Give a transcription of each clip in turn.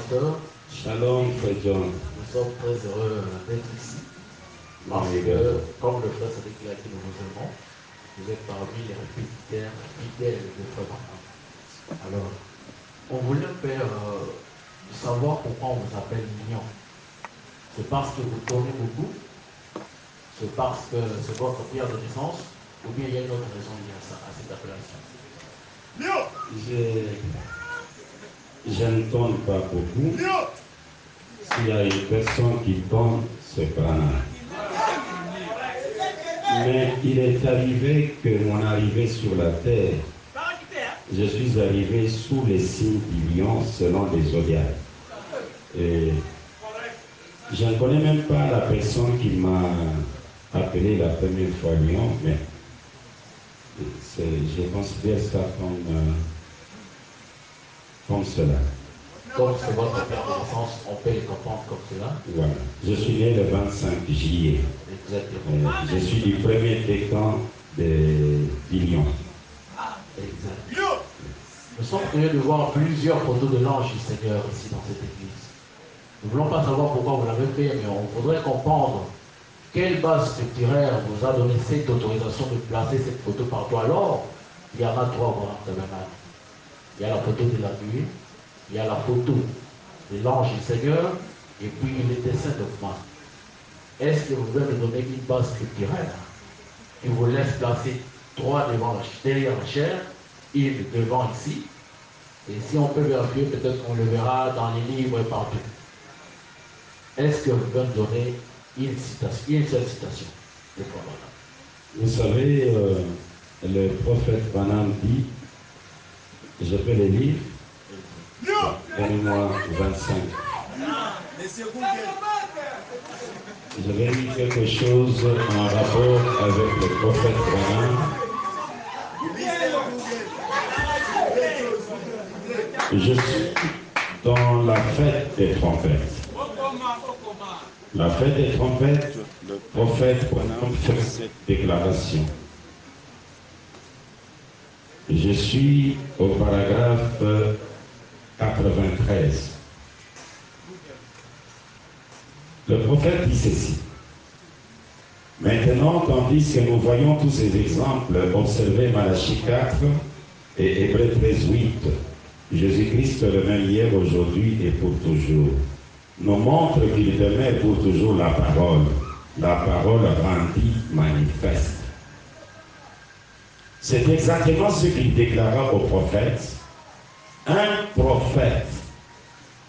pasteur. Shalom, frère John. Nous sommes très heureux d'être ici. Parce que, comme le frère Sadiq l'a dit, nous vous aimons. Vous êtes parmi les répétiteurs fidèles de frère Branham. Alors, on voulait faire savoir pourquoi on vous appelle Mignon. C'est parce que vous tournez beaucoup? C'est parce que c'est votre pierre de naissance? Ou bien il y a une autre raison liée à ça, à cette appellation? Je ne tourne pas beaucoup. S'il y a une personne qui tourne, c'est Branham. Mais il est arrivé que mon arrivée sur la terre, je suis arrivé sous les signes du lion selon les zodiacs. Et je ne connais même pas la personne qui m'a appelé la première fois lion, mais je considère ça comme cela. Comme c'est votre pierre de naissance, on peut le comprendre comme cela. Voilà. Je suis né le 25 juillet. Exactement. Je suis du premier décan de Lyon. Exact. Nous sommes curieux de voir plusieurs photos de l'ange du Seigneur ici dans cette église. Nous ne voulons pas savoir pourquoi vous l'avez fait, mais on voudrait comprendre quelle base structurelle vous a donné cette autorisation de placer cette photo partout. Alors, il y en a trois vraiment tabernacle. Il y a la photo de la nuit, il y a la photo de l'ange du Seigneur, et puis les dessins de moi. Est-ce que vous pouvez me donner une base structurelle qui vous laisse placer trois derrière la chair, une devant ici, et si on peut vérifier, peut-être qu'on le verra dans les livres et partout. Est-ce que vous pouvez me donner une seule citation de Frère Branham? Vous savez, le prophète Branham dit, je peux les lire, donnez-moi 25. Je vais lire quelque chose en rapport avec le prophète Branham. Je suis dans la fête des trompettes. La fête des trompettes, le prophète Branham fait cette déclaration. Je suis au paragraphe 93. Le prophète dit ceci. Maintenant, tandis que nous voyons tous ces exemples, observez Malachie 4 et Hébreux 13, 8. Jésus-Christ le même hier, aujourd'hui et pour toujours nous montre qu'il demeure pour toujours la parole rendue manifeste. C'est exactement ce qu'il déclara au prophète. Un prophète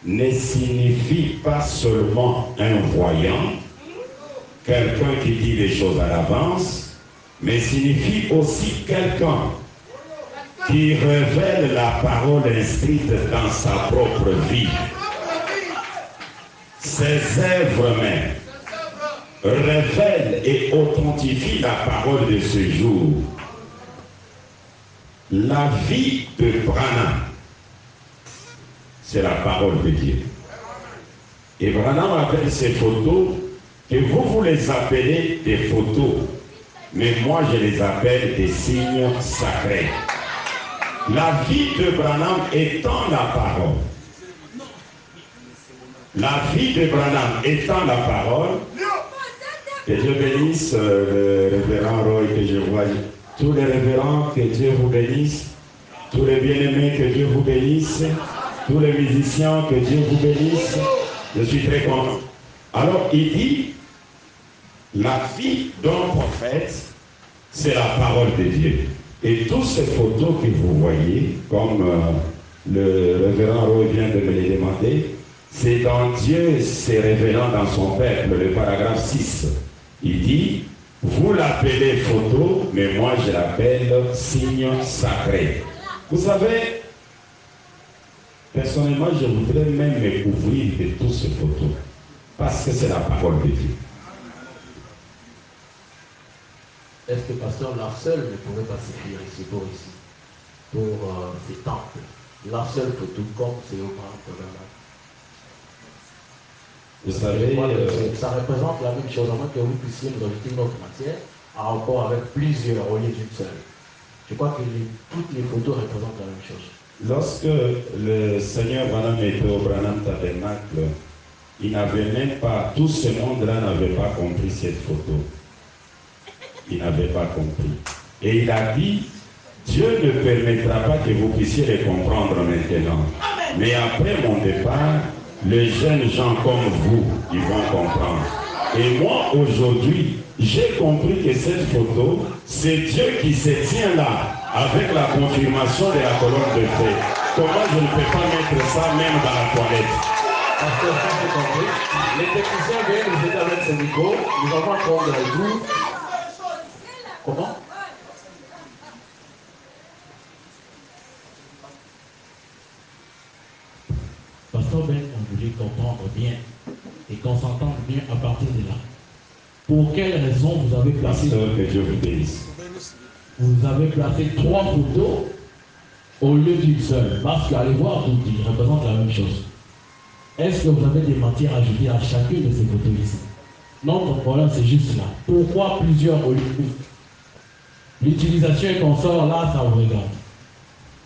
ne signifie pas seulement un voyant, quelqu'un qui dit les choses à l'avance, mais signifie aussi quelqu'un qui révèle la parole inscrite dans sa propre vie. Ses œuvres même révèlent et authentifient la parole de ce jour. La vie de Branham, c'est la parole de Dieu. Et Branham appelle ces photos, que vous les appelez des photos, mais moi je les appelle des signes sacrés. La vie de Branham étant la parole. La vie de Branham étant la parole, que Dieu bénisse le révérend Roy que je vois. Tous les révérends, que Dieu vous bénisse. Tous les bien-aimés, que Dieu vous bénisse. Tous les musiciens, que Dieu vous bénisse. Je suis très content. Alors, il dit, la vie d'un prophète, c'est la parole de Dieu. Et toutes ces photos que vous voyez, comme le révérend Roy vient de me les demander, c'est dans Dieu se révélant dans son peuple, le paragraphe 6. Il dit, vous l'appelez photo, mais moi je l'appelle signe sacré. Vous savez, personnellement, je voudrais même me couvrir de toutes ces photos, parce que c'est la parole de Dieu. Est-ce que pasteur Larseul ne pourrait pas s'écrire ici pour ces temples? Larseul photo comme c'est au grand. Vous savez, ça représente la même chose, à moins que vous puissiez nous ajouter une autre matière en rapport avec plusieurs au lieu d'une seule. Je crois que toutes les photos représentent la même chose. Lorsque le Seigneur Branham était au Branham Tabernacle, il n'avait même pas, tout ce monde-là n'avait pas compris cette photo. Il n'avait pas compris. Et il a dit, Dieu ne permettra pas que vous puissiez les comprendre maintenant. Mais après mon départ, les jeunes gens comme vous, ils vont comprendre. Et moi, aujourd'hui, j'ai compris que cette photo, c'est Dieu qui se tient là, avec la confirmation de la colonne de feu. Comment je ne peux pas mettre ça même dans la toilette? Parce que ça, c'est compris. Les techniciens viennent nous aider avec ce micro. Nous allons prendre le jour. Comment? Pasteur Ben, on voulait comprendre bien et qu'on s'entende bien à partir de là. Pour quelle raison vous avez placé... Pasteur, que Dieu vous bénisse. Vous avez placé 3 photos au lieu d'une seule. Parce qu'allez voir tout, il représente la même chose. Est-ce que vous avez des matières à ajouter à chacune de ces photos ici? Notre problème, c'est juste là. Pourquoi plusieurs au lieu d'une? L'utilisation et qu'on sort là, ça vous regarde.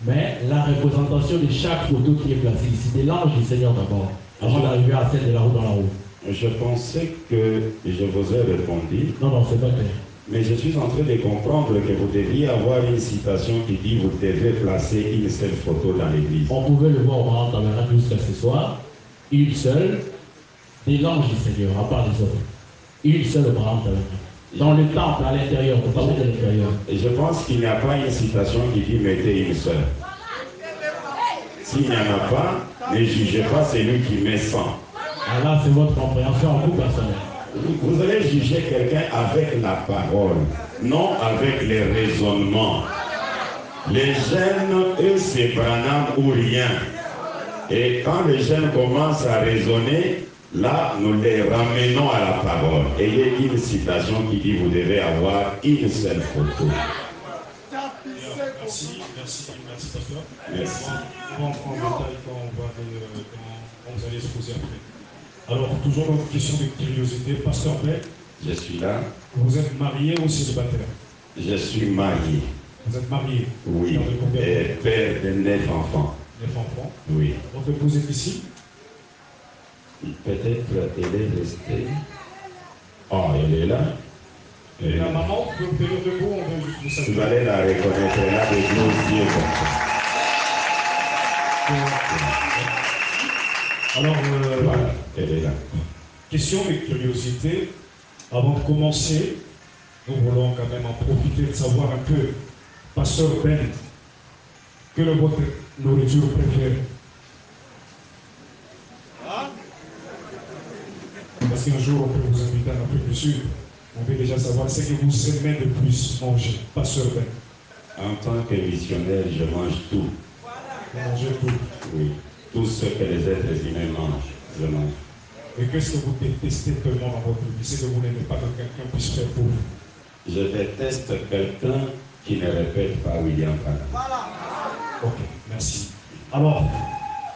Mais la représentation de chaque photo qui est placée ici, de l'ange du Seigneur d'abord, avant d'arriver à celle de la roue dans la roue. Je pensais que je vous ai répondu. Non, c'est pas clair. Mais je suis en train de comprendre que vous deviez avoir une citation qui dit vous devez placer une seule photo dans l'église. On pouvait le voir au Branham Tabernacle jusqu'à ce soir. Une seule, de l'ange du Seigneur, à part les autres. Une seule au Branham Tabernacle. Dans le temple, à l'intérieur, au temple de l'intérieur. Et je pense qu'il n'y a pas une citation qui dit mettez une seule. S'il n'y en a pas, ne jugez pas celui qui met 100. Ah là, c'est votre compréhension en coup personnel. Vous allez juger quelqu'un avec la parole, non avec les raisonnements. Les jeunes, eux, c'est Branham ou rien. Et quand les jeunes commencent à raisonner, là, nous les ramenons à la parole. Ayez une citation qui dit vous devez avoir une seule photo. Merci, pasteur. Merci. On va en prendre le détail quand vous allez exposer après. Alors, toujours une question de curiosité. Pasteur Ben, Je suis là. vous êtes marié ou célibataire? Je suis marié. Vous êtes marié? Oui. Père de combien Et d'enfants? père de 9 enfants. 9 enfants. Oui. Votre épouse est ici? Peut-être elle est restée. Oh, elle est là. Et la maman, vous pouvez venir debout, on veut juste vous Vous saluer. allez la reconnaître, elle a des gros yeux comme ça. Alors, Voilà, elle est là. question de curiosité. Avant de commencer, nous voulons quand même en profiter de savoir un peu, pasteur Ben, quelle est votre nourriture préférée? Parce qu'un jour, on peut vous inviter en Afrique du Sud. On veut déjà savoir ce que vous aimez le plus manger, pasteur Ben. En tant que missionnaire, je mange tout. Vous mangez tout. Oui. Tout ce que les êtres humains mangent, je mange. Et qu'est-ce que vous détestez tellement dans votre vie? C'est que vous n'aimez pas que quelqu'un puisse faire pour vous. Je déteste quelqu'un qui ne répète pas William Branham. Ok, merci. Alors,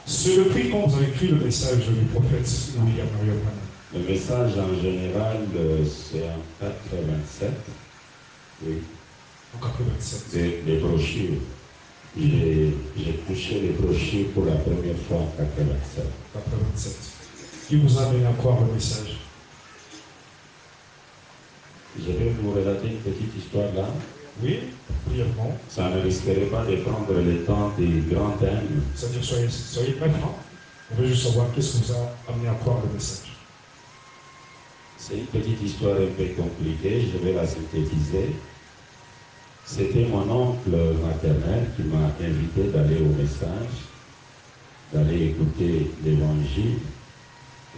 c'est depuis quand vous avez écrit le message du prophète William Marion Branham? Le message en général, c'est en 87. Oui. En 87. Les brochures. J'ai touché les brochures pour la première fois en 87. 87. Qui vous a amené à croire le message? Je vais vous relater une petite histoire là. Oui, brièvement. Ça ne risquerait pas de prendre le temps des grands thèmes. C'est-à-dire, soyez bref, hein? On veut juste savoir qu'est-ce qui vous a amené à croire le message. C'est une petite histoire un peu compliquée, je vais la synthétiser. C'était mon oncle maternel qui m'a invité d'aller au message, d'aller écouter l'évangile.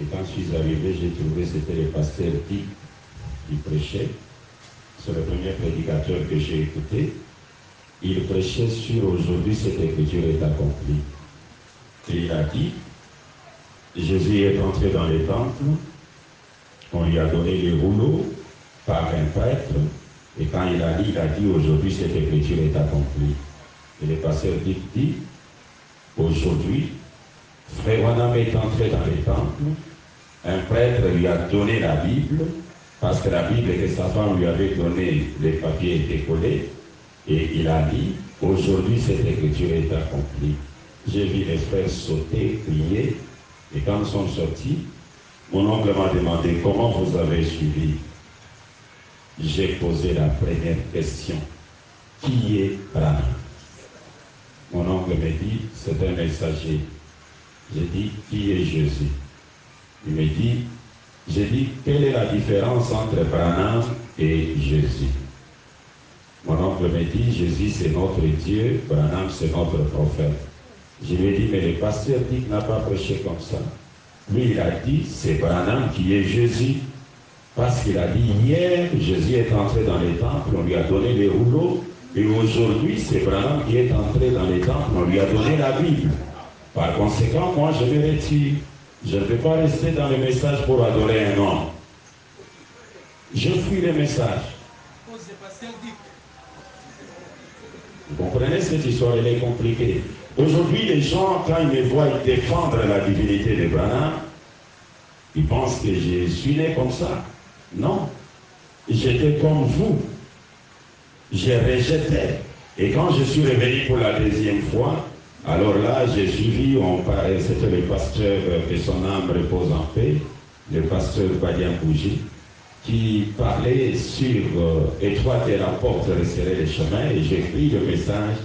Et quand je suis arrivé, j'ai trouvé que c'était le pasteur Dick qui prêchait. C'est le premier prédicateur que j'ai écouté. Il prêchait sur aujourd'hui cette écriture est accomplie. Et il a dit, Jésus est entré dans les temples, on lui a donné les rouleaux par un prêtre, et quand il a dit aujourd'hui cette écriture est accomplie. Et le pasteur dit, aujourd'hui, Frère Branham est entré dans les temples, un prêtre lui a donné la Bible, parce que la Bible que sa femme lui avait donnée, les papiers étaient collés, et il a dit, Aujourd'hui, cette écriture est accomplie. J'ai vu les frères sauter, crier, et quand ils sont sortis, mon oncle m'a demandé comment vous avez suivi. J'ai posé la première question. Qui est Branham? Mon oncle m'a dit, c'est un messager. J'ai dit, qui est Jésus? Il me dit, j'ai dit, quelle est la différence entre Branham et Jésus? Mon oncle me dit, Jésus c'est notre Dieu, Branham c'est notre prophète. Je lui ai dit, mais le pasteur dit qu'il n'a pas prêché comme ça. Lui il a dit, c'est Branham qui est Jésus. Parce qu'il a dit, hier, Jésus est entré dans les temples, on lui a donné les rouleaux, et aujourd'hui c'est Branham qui est entré dans les temples, on lui a donné la Bible. Par conséquent, moi je me retire. Je ne peux pas rester dans le message pour adorer un homme. Je fuis le message. Vous comprenez cette histoire, elle est compliquée. Aujourd'hui, les gens, quand ils me voient défendre la divinité de Branham, ils pensent que je suis né comme ça. Non. J'étais comme vous. J'ai rejeté. Et quand je suis revenu pour la deuxième fois, alors là, j'ai suivi, c'était le pasteur, que son âme repose en paix, le pasteur Badian Bougie, qui parlait sur étroite est la porte, resserrez les chemins, et j'ai pris le message.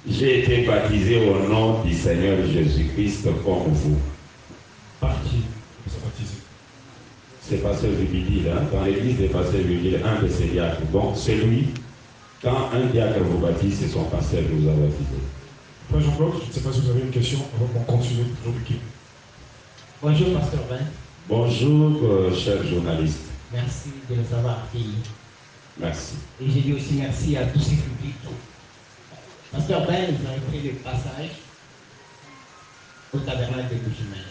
J'ai été baptisé au nom du Seigneur Jésus-Christ comme vous. Par qui vous êtes baptisé? C'est pasteur Vigile, hein? Dans l'église des pasteurs Vigile, un de ses diacres. Bon, c'est lui. Quand un diacre vous baptise, c'est son pasteur qui vous a baptisé. Frère Jean-Claude, je ne sais pas si vous avez une question avant qu'on continue. Bonjour, pasteur Ben. Bonjour, cher journaliste. Merci de nous avoir accueillis. Merci. Et je dis aussi merci à tous ces publics. Pasteur Ben, vous avez pris le passage au tabernacle de Bushman.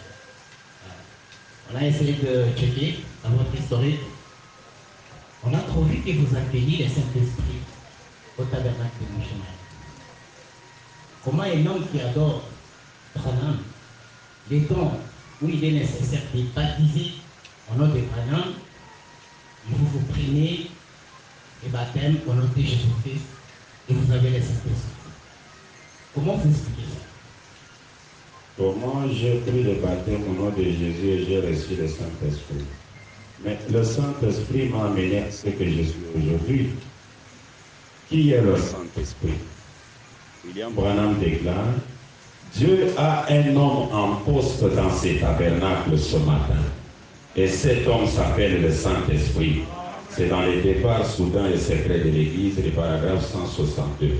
On a essayé de checker dans votre historique. On a trouvé que vous accueillez le Saint-Esprit au tabernacle de Bushman. Comment un homme qui adore Branham, les temps où il est nécessaire de baptiser au nom de Branham, vous vous prenez le baptême au nom de Jésus-Christ et vous avez le Saint-Esprit. Comment vous expliquez ça? Comment j'ai pris le baptême au nom de Jésus et j'ai reçu le Saint-Esprit? Mais le Saint-Esprit m'a amené à ce que je suis aujourd'hui. Qui est le Saint-Esprit? William Branham déclare, Dieu a un homme en poste dans ses tabernacles ce matin. Et cet homme s'appelle le Saint-Esprit. C'est dans les départs soudains et secrets de l'Église, le paragraphe 162.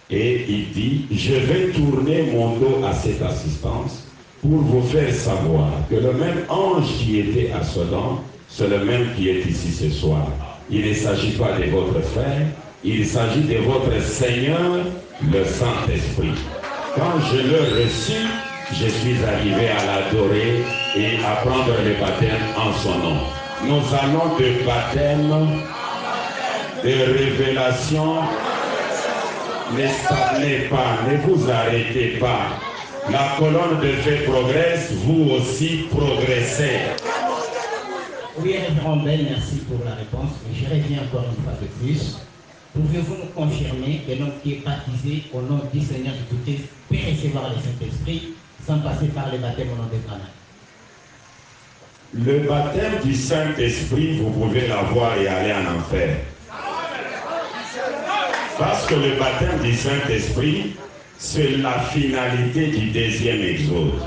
Et il dit, je vais tourner mon dos à cette assistance pour vous faire savoir que le même ange qui était à Sodome, c'est le même qui est ici ce soir. Il ne s'agit pas de votre frère, il s'agit de votre Seigneur, le Saint-Esprit. Quand je l'ai reçu, je suis arrivé à l'adorer et à prendre le baptême en son nom. Nous allons de baptême, de révélation. Ne stagnez pas, ne vous arrêtez pas. La colonne de feu progresse, vous aussi progressez. Oui, révérend Ben, merci pour la réponse. Je reviens encore une fois de plus. Pouvez-vous nous confirmer que l'homme qui est baptisé au nom du Seigneur Jésus-Christ peut recevoir le Saint-Esprit sans passer par le baptême au nom de Branham? Le baptême du Saint-Esprit, vous pouvez l'avoir et aller en enfer. Parce que le baptême du Saint-Esprit, c'est la finalité du deuxième exode.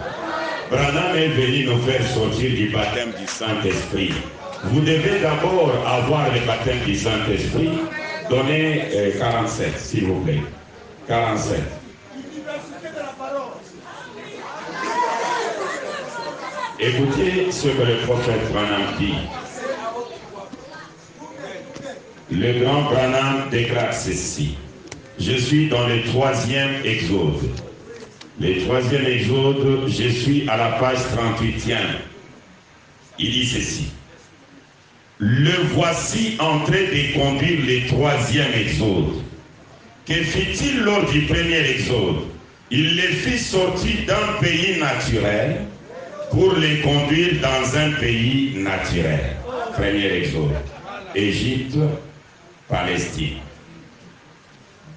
Branham est venu nous faire sortir du baptême du Saint-Esprit. Vous devez d'abord avoir le baptême du Saint-Esprit. Donnez 47, s'il vous plaît. 47. Écoutez ce que le prophète Branham dit. Le grand Branham déclare ceci. Je suis dans le 3e exode. Le 3e exode, je suis à la page 38e. Il dit ceci. Le voici en train de conduire le 3e exode. Que fit-il lors du premier exode? Il les fit sortir d'un pays naturel pour les conduire dans un pays naturel. Premier exode. Égypte, Palestine.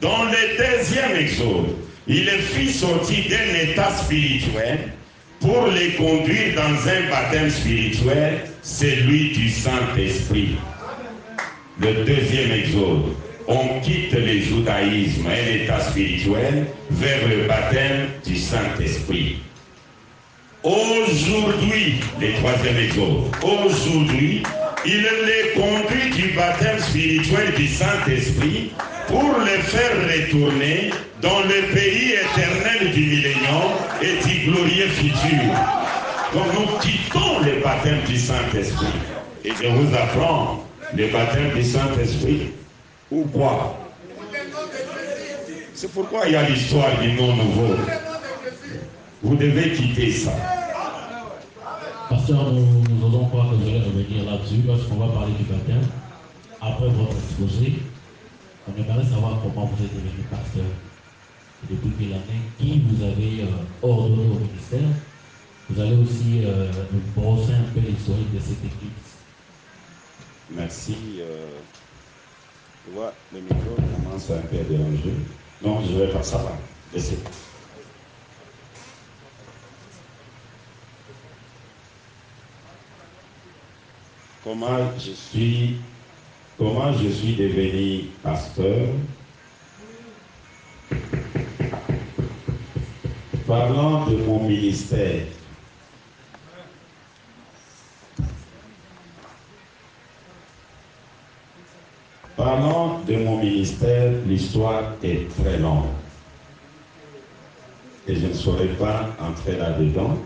Dans le deuxième exode, il les fit sortir d'un état spirituel pour les conduire dans un baptême spirituel, celui du Saint-Esprit. Le deuxième exode, on quitte le judaïsme, un état spirituel, vers le baptême du Saint-Esprit. Aujourd'hui, le troisième exode, aujourd'hui, il les conduit du baptême spirituel du Saint-Esprit pour les faire retourner dans le pays éternel du millénium et du glorieux futur. Donc nous quittons le baptême du Saint-Esprit. Et je vous apprends, le baptême du Saint-Esprit, ou quoi? C'est pourquoi il y a l'histoire du nom nouveau. Vous devez quitter ça. Pasteur, nous osons croire que vous allez revenir là-dessus lorsqu'on va parler du baptême. Après votre exposé, on aimerait savoir comment vous êtes devenu pasteur. Et depuis quelle année, qui vous avez ordonné au ministère. Vous allez aussi nous brosser un peu l'historique de cette église. Merci. Tu vois, le micro commence un peu à déranger. Non, je vais pas, ça va. Laissez. Comment je suis devenu pasteur? Parlant de mon ministère, l'histoire est très longue. Et je ne saurais pas entrer là-dedans.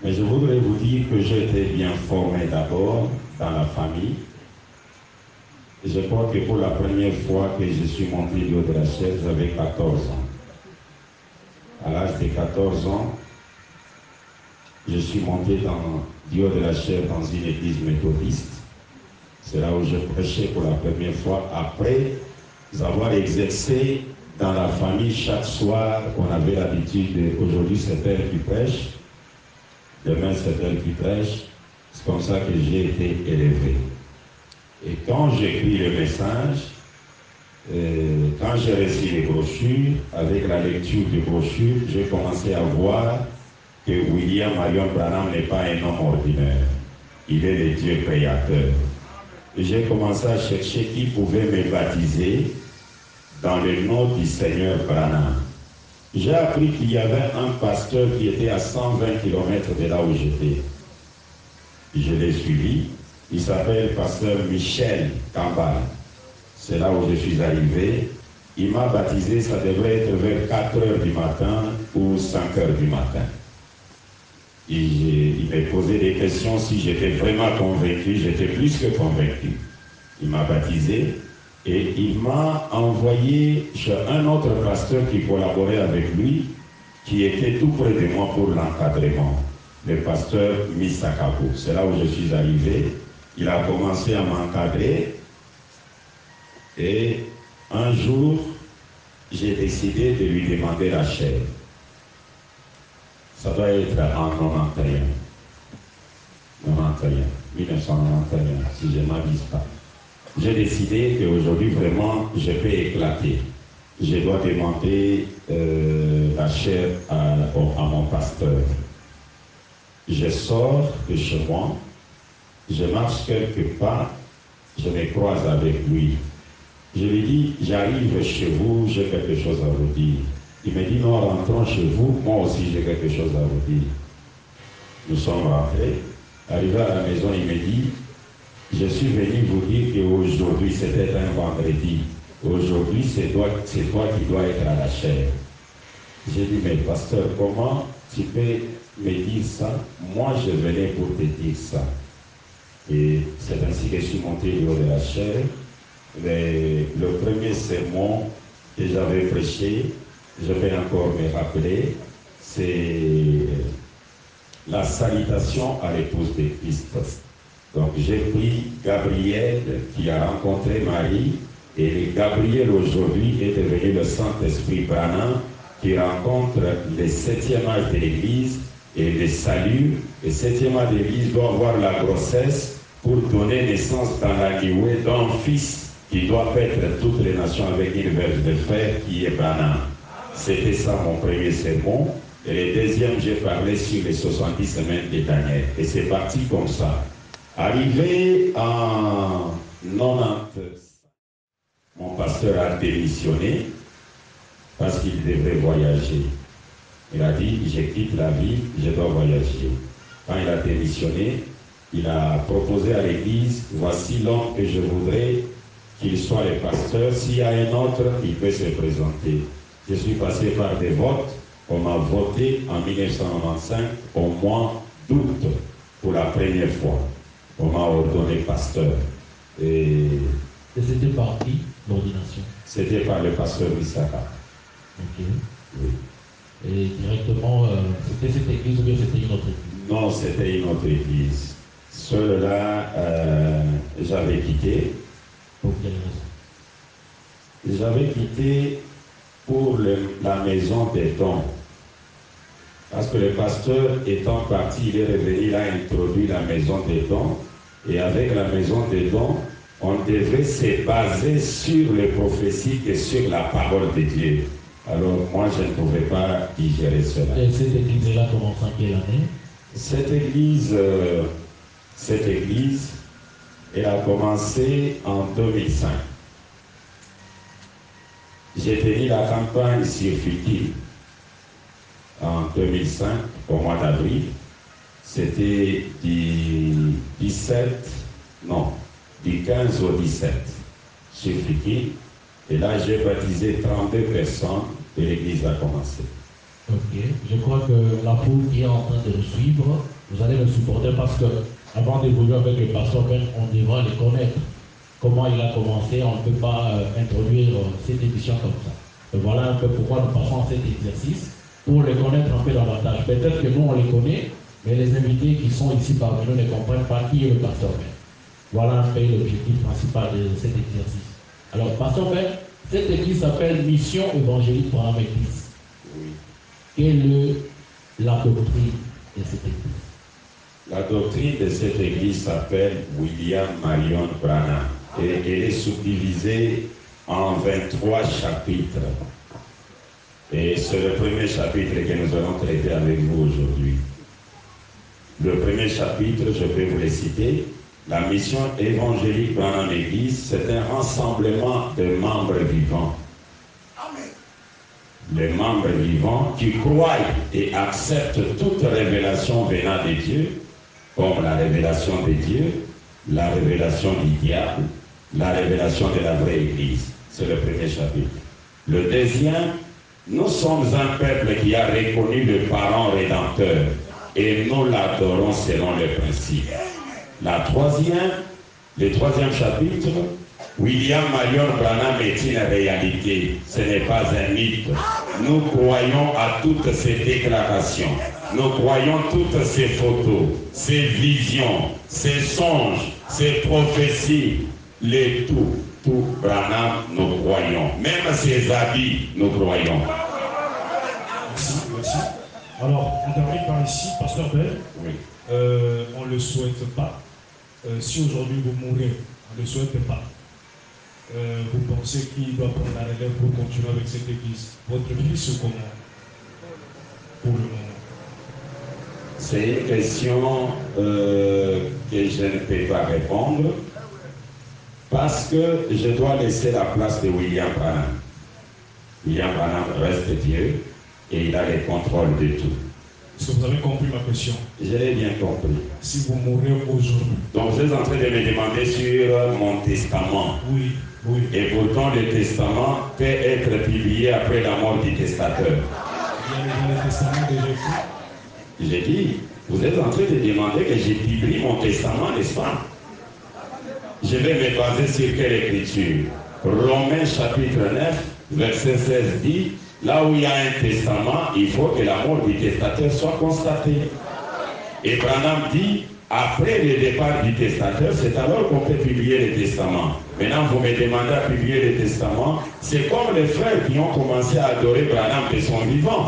Mais je voudrais vous dire que j'ai été bien formé d'abord dans la famille. Et je crois que pour la première fois que je suis monté du haut de la chaise, j'avais 14 ans. À l'âge de 14 ans, je suis monté du haut de la chaise dans une église méthodiste. C'est là où je prêchais pour la première fois. Après avoir exercé dans la famille chaque soir, on avait l'habitude, aujourd'hui c'est elle qui prêche, demain c'est elle qui prêche. C'est comme ça que j'ai été élevé. Et quand j'ai pris le message, quand j'ai reçu les brochures, avec la lecture des brochures, j'ai commencé à voir que William Marion Branham n'est pas un homme ordinaire. Il est le Dieu créateur. Et j'ai commencé à chercher qui pouvait me baptiser dans le nom du Seigneur Branham. J'ai appris qu'il y avait un pasteur qui était à 120 km de là où j'étais. Je l'ai suivi. Il s'appelle pasteur Michel Cambal. C'est là où je suis arrivé. Il m'a baptisé, ça devrait être vers 4 heures du matin ou 5 heures du matin. Il m'a posé des questions si j'étais vraiment convaincu. J'étais plus que convaincu. Il m'a baptisé et il m'a envoyé chez un autre pasteur qui collaborait avec lui, qui était tout près de moi pour l'encadrement, le pasteur Misakabu. C'est là où je suis arrivé. Il a commencé à m'encadrer et un jour, j'ai décidé de lui demander la chair. Ça doit être en 1991, si je ne m'abuse pas. J'ai décidé qu'aujourd'hui, vraiment, je peux éclater. Je dois demander la chair à mon pasteur. Je sors de chez moi, je marche quelques pas, je me croise avec lui. Je lui dis, j'arrive chez vous, j'ai quelque chose à vous dire. Il me dit, non, rentrons chez vous, moi aussi j'ai quelque chose à vous dire. Nous sommes rentrés. Arrivé à la maison, il me dit, je suis venu vous dire qu'aujourd'hui, c'était un vendredi. Aujourd'hui, c'est toi qui dois être à la chaire. J'ai dit, mais pasteur, comment tu peux me dire ça? Moi, je venais pour te dire ça. Et c'est ainsi que je suis monté du haut de la chaire. Le premier sermon que j'avais prêché, je vais encore me rappeler, c'est la salutation à l'épouse de Christ. Donc j'ai pris Gabriel qui a rencontré Marie, et Gabriel aujourd'hui est devenu le Saint-Esprit Branham qui rencontre le 7e âge de l'Église et le salut. Le 7e âge de l'Église doit avoir la grossesse pour donner naissance dans la lignée d'un fils qui doit être toutes les nations avec une verge de fer qui est Branham. C'était ça mon premier sermon. Et le deuxième, j'ai parlé sur les 70 semaines de Daniel. Et c'est parti comme ça. Arrivé en 90, mon pasteur a démissionné parce qu'il devait voyager. Il a dit, je quitte la ville, je dois voyager. Quand il a démissionné, il a proposé à l'église, voici l'homme que je voudrais qu'il soit le pasteur. S'il y a un autre, il peut se présenter. Je suis passé par des votes. On m'a voté en 1995 au mois d'août pour la première fois. On m'a ordonné pasteur. Et c'était par qui l'ordination? C'était par le pasteur Bissaka. Ok. Oui. Et directement, c'était cette église ou bien c'était une autre église? Non, c'était une autre église. Ceux-là, j'avais quitté. Pour quelle raison? J'avais quitté pour la maison des dons. Parce que le pasteur étant parti, il est revenu, il a introduit la maison des dons. Et avec la maison des dons, on devait se baser sur les prophéties et sur la parole de Dieu. Alors moi, je ne pouvais pas digérer cela. Et cette église-là commence en quelle année? Cette église, elle a commencé en 2005. J'ai tenu la campagne sur Fikir en 2005, au mois d'avril. C'était du 15 au 17 sur Fikir. Et là, j'ai baptisé 32 personnes et l'église a commencé. Ok, je crois que la foule qui est en train de nous suivre, vous allez le supporter parce que avant d'évoluer avec le pasteur Ben, on devra le connaître. Comment il a commencé, on ne peut pas introduire cette émission comme ça. Et voilà un peu pourquoi nous passons à cet exercice, pour le connaître un peu davantage. Peut-être que nous on les connaît, mais les invités qui sont ici parmi nous ne comprennent pas qui est le pasteur Ben. Voilà un peu l'objectif principal de cet exercice. Alors, pasteur Ben, cette église s'appelle Mission évangélique Branham Église. Oui. Quelle est la doctrine de cette église? La doctrine de cette église s'appelle William Marion Branham et elle est subdivisée en 23 chapitres. Et c'est le premier chapitre que nous allons traiter avec vous aujourd'hui. Le premier chapitre, je vais vous le citer. La mission évangélique Branham Église, c'est un rassemblement de membres vivants. Les membres vivants qui croient et acceptent toute révélation venant de Dieu, comme la révélation de Dieu, la révélation du diable, la révélation de la vraie Église. C'est le premier chapitre. Le deuxième, nous sommes un peuple qui a reconnu le parent rédempteur et nous l'adorons selon les principes. Le troisième chapitre, William Marion Branham est une réalité, ce n'est pas un mythe. Nous croyons à toutes ces déclarations, nous croyons toutes ces photos, ces visions, ces songes, ces prophéties, les tout Branham, nous croyons. Même ses habits, nous croyons. Merci, merci. Alors, on termine par ici, pasteur Ben. Oui. On ne le souhaite pas. Si aujourd'hui vous mourrez, on ne le souhaite pas. Vous pensez qu'il doit prendre la relève pour continuer avec cette église? Votre fils ou comment? Pour le moment. C'est une question que je ne peux pas répondre parce que je dois laisser la place de William Branham. William Branham reste Dieu et il a le contrôle de tout. Est-ce que vous avez compris ma question? Je l'ai bien compris. Si vous mourrez aujourd'hui. Donc vous êtes en train de me demander sur mon testament. Oui, oui. Et pourtant le testament peut être publié après la mort du testateur. Il y a le testament déjà écrit. J'ai dit, vous êtes en train de demander que je publie mon testament, n'est-ce pas? Je vais me baser sur quelle écriture? Romains chapitre 9, verset 16 dit, là où il y a un testament, il faut que la mort du testateur soit constatée. Et Branham dit, après le départ du testateur, c'est alors qu'on peut publier le testament. Maintenant, vous me demandez à publier le testament. C'est comme les frères qui ont commencé à adorer Branham de son vivant.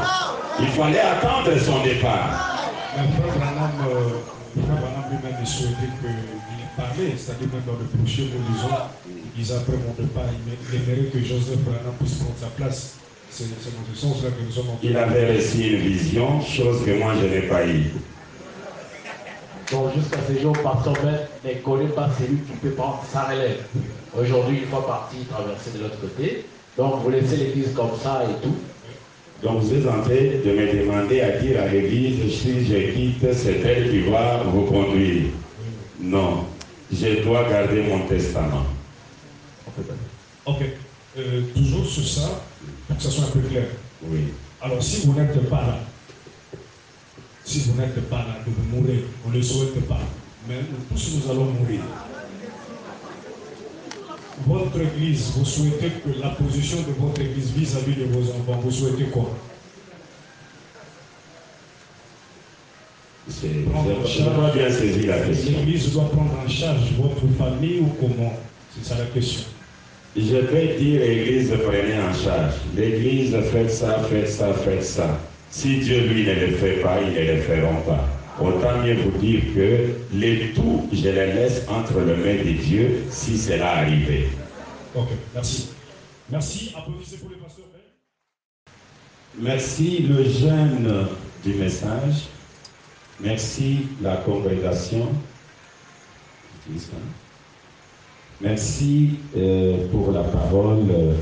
Il fallait attendre son départ. Mais frère Branham lui-même souhaitait qu'il parlait, c'est-à-dire même dans le prochain, nous disons ils après mon départ, ils aimeraient que Joseph Branham puisse prendre sa place. C'est dans ce sens-là que nous sommes en train. Il avait reçu une vision, chose que moi je n'ai pas eue. Donc jusqu'à ce jour, Pasteur Ben ne connaît pas celui qui peut prendre sa relève. Aujourd'hui, il faut partir traverser de l'autre côté. Donc vous laissez l'église comme ça et tout. Donc vous êtes en train de me demander à dire à l'église, si je quitte, c'est elle qui va vous conduire. Non, je dois garder mon testament. Ok. Toujours sur ça, pour que ça soit un peu clair. Oui. Alors si vous n'êtes pas là, que vous mourrez, on ne le souhaite pas, mais nous tous nous allons mourir. Votre église, vous souhaitez que la position de votre église vis-à-vis de vos enfants, vous souhaitez quoi? Je n'ai pas bien saisi la question. L'église doit prendre en charge votre famille ou comment? C'est ça la question. Je vais dire l'église prenez en charge. L'église fait ça, fait ça, fait ça. Si Dieu lui ne le fait pas, ils ne le feront pas. Autant mieux vous dire que les tout, je les laisse entre les mains de Dieu si cela arrive. Ok, merci. Merci. Applaudissez pour le pasteur. Merci le jeune du message. Merci la congrégation. Merci pour la parole.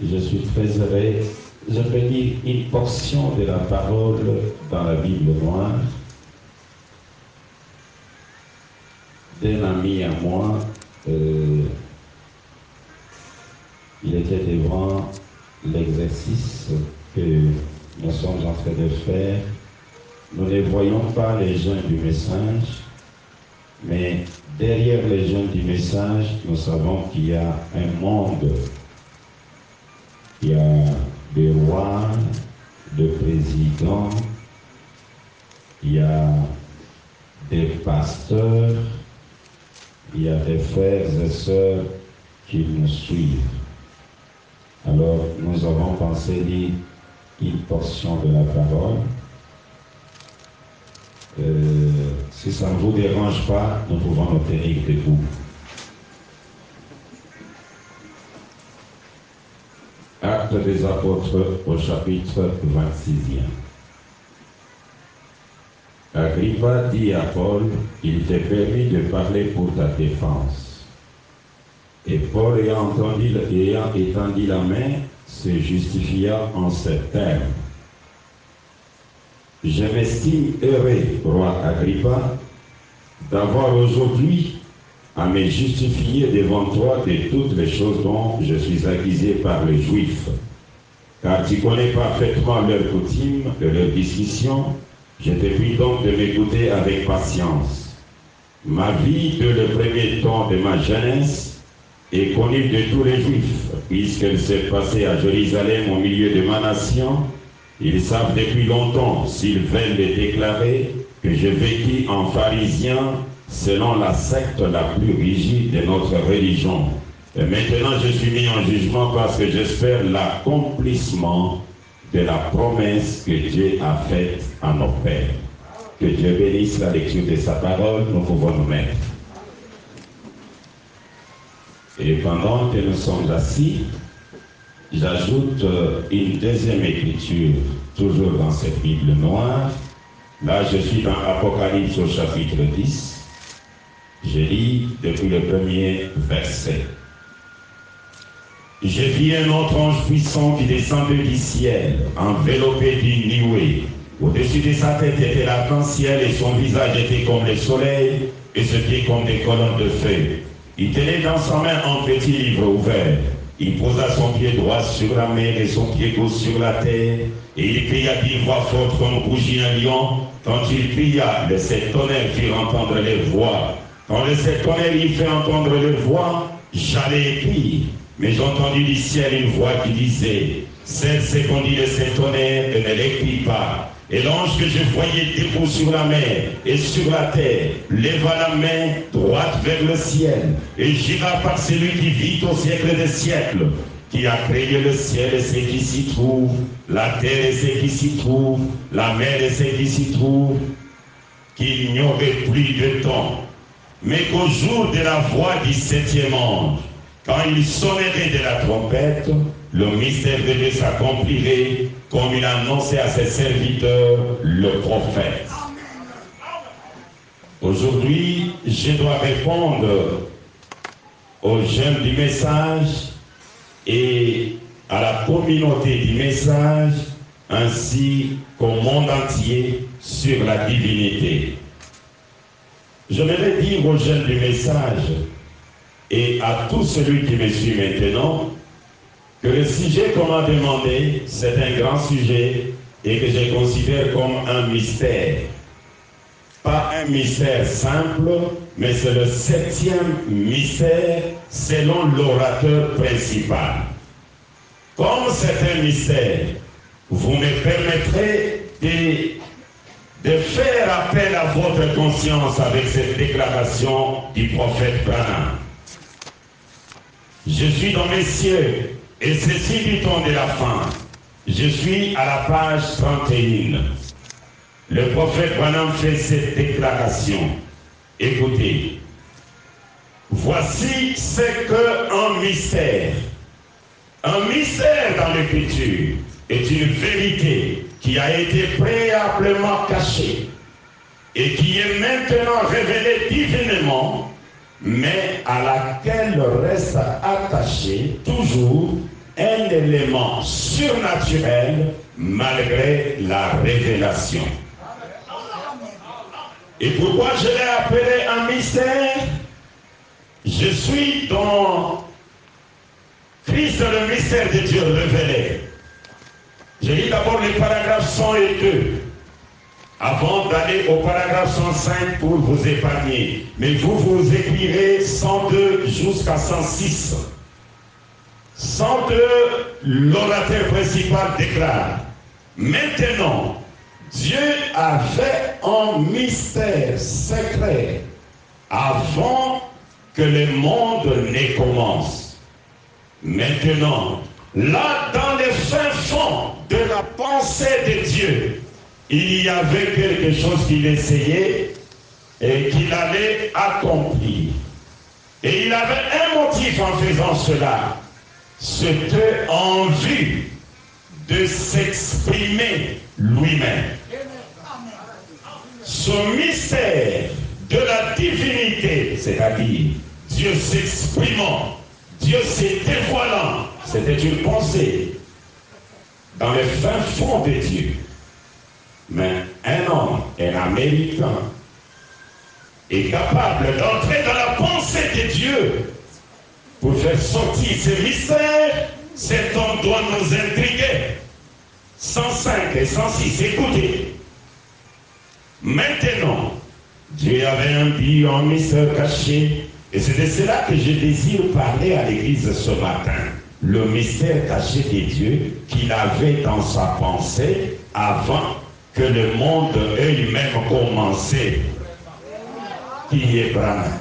Je suis très heureux. Je vais lire une portion de la parole dans la Bible noire d'un ami à moi. Il était devant l'exercice que nous sommes en train de faire. Nous ne voyons pas les jeunes du message, mais derrière les jeunes du message, nous savons qu'il y a un monde. Il y a des rois, des présidents, il y a des pasteurs, il y a des frères et sœurs qui nous suivent. Alors, nous avons pensé lire une portion de la parole. Si ça ne vous dérange pas, nous pouvons nous tenir debout. Actes des apôtres au chapitre 26e. Agrippa dit à Paul, il t'est permis de parler pour ta défense. Et Paul, ayant étendu la main, se justifia en ces termes. Je m'estime heureux, roi Agrippa, d'avoir aujourd'hui à me justifier devant toi de toutes les choses dont je suis accusé par les Juifs. Car tu connais parfaitement leurs coutumes et leurs discussions, je te prie donc de m'écouter avec patience. Ma vie de le premier temps de ma jeunesse est connue de tous les Juifs, puisqu'elle s'est passée à Jérusalem au milieu de ma nation. Ils savent depuis longtemps, s'ils veulent le déclarer, que je vécis en pharisien selon la secte la plus rigide de notre religion. Et maintenant je suis mis en jugement parce que j'espère l'accomplissement de la promesse que Dieu a faite à nos pères. Que Dieu bénisse la lecture de sa parole, nous pouvons nous mettre. Et pendant que nous sommes assis, j'ajoute une deuxième écriture, toujours dans cette Bible noire. Là, je suis dans Apocalypse au chapitre 10. Je lis depuis le premier verset. Je vis un autre ange puissant qui descendait du ciel, enveloppé d'une nuée. Au-dessus de sa tête était l'arc-en-ciel et son visage était comme le soleil et ses pieds comme des colonnes de feu. Il tenait dans sa main un petit livre ouvert. Il posa son pied droit sur la mer et son pied gauche sur la terre. Et il cria d'une voix forte comme rugit un lion. Quand il cria, les sept tonnerres firent entendre les voix. Quand les sept tonnerres y firent entendre les voix, j'allais écrire. Mais j'ai entendu du ciel une voix qui disait, celle qu'on dit les sept tonnerres et ne l'écrit pas. Et l'ange que je voyais debout sur la mer et sur la terre leva la main droite vers le ciel et gira par celui qui vit au siècle des siècles, qui a créé le ciel et ce qui s'y trouve, la terre et ce qui s'y trouve, la mer et ce qui s'y trouve, qu'il n'y aurait plus de temps, mais qu'au jour de la voix du septième ange, quand il sonnerait de la trompette, le mystère de Dieu s'accomplirait comme il a annoncé à ses serviteurs, le prophète. Aujourd'hui, je dois répondre aux jeunes du message et à la communauté du message, ainsi qu'au monde entier sur la divinité. J'aimerais dire aux jeunes du message et à tout celui qui me suit maintenant que le sujet qu'on m'a demandé, c'est un grand sujet et que je considère comme un mystère. Pas un mystère simple, mais c'est le 7e mystère selon l'orateur principal. Comme c'est un mystère, vous me permettrez de faire appel à votre conscience avec cette déclaration du prophète Branham. Je suis dans mes cieux, et ceci du temps de la fin. Je suis à la page 31. Le prophète Branham fait cette déclaration. Écoutez. Voici ce qu'un mystère. Un mystère dans l'écriture est une vérité qui a été préalablement cachée et qui est maintenant révélée divinement, mais à laquelle reste attaché toujours un élément surnaturel malgré la révélation. Et pourquoi je l'ai appelé un mystère? Je suis dans Christ, le mystère de Dieu révélé. Je lis d'abord les paragraphes 102 avant d'aller au paragraphe 105 pour vous épargner. Mais vous écrirez 102 jusqu'à 106. 102, l'orateur principal déclare: maintenant, Dieu avait un mystère secret avant que le monde ne commence. Maintenant, là dans les fins fonds de la pensée de Dieu, il y avait quelque chose qu'il essayait et qu'il allait accomplir. Et il avait un motif en faisant cela. C'était en vue de s'exprimer lui-même. Ce mystère de la divinité, c'est-à-dire Dieu s'exprimant, Dieu se dévoilant, c'était une pensée dans les fins fonds de Dieu. Mais un homme, un Américain, est capable d'entrer dans la pensée de Dieu pour faire sortir ces mystères. Cet homme doit nous intriguer. 105 et 106, écoutez. Maintenant, Dieu avait un mystère caché, et c'est de cela que je désire parler à l'église ce matin. Le mystère caché de Dieu qu'il avait dans sa pensée avant que le monde ait lui-même commencé. Qui est Branham?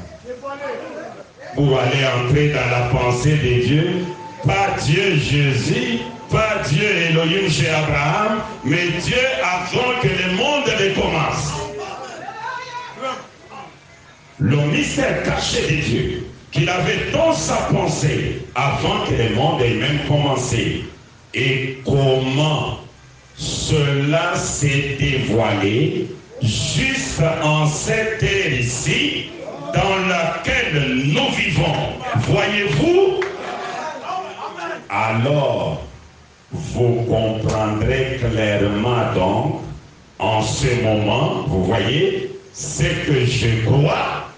Pour aller entrer dans la pensée de Dieu, pas Dieu Jésus, pas Dieu Elohim chez Abraham, mais Dieu avant que le monde ne commence. Le mystère caché de Dieu qu'il avait dans sa pensée avant que le monde ait même commencé. Et comment cela s'est dévoilé juste en cette ère ici dans laquelle nous vivons. Voyez-vous? Alors, vous comprendrez clairement donc, en ce moment, vous voyez, ce que je crois,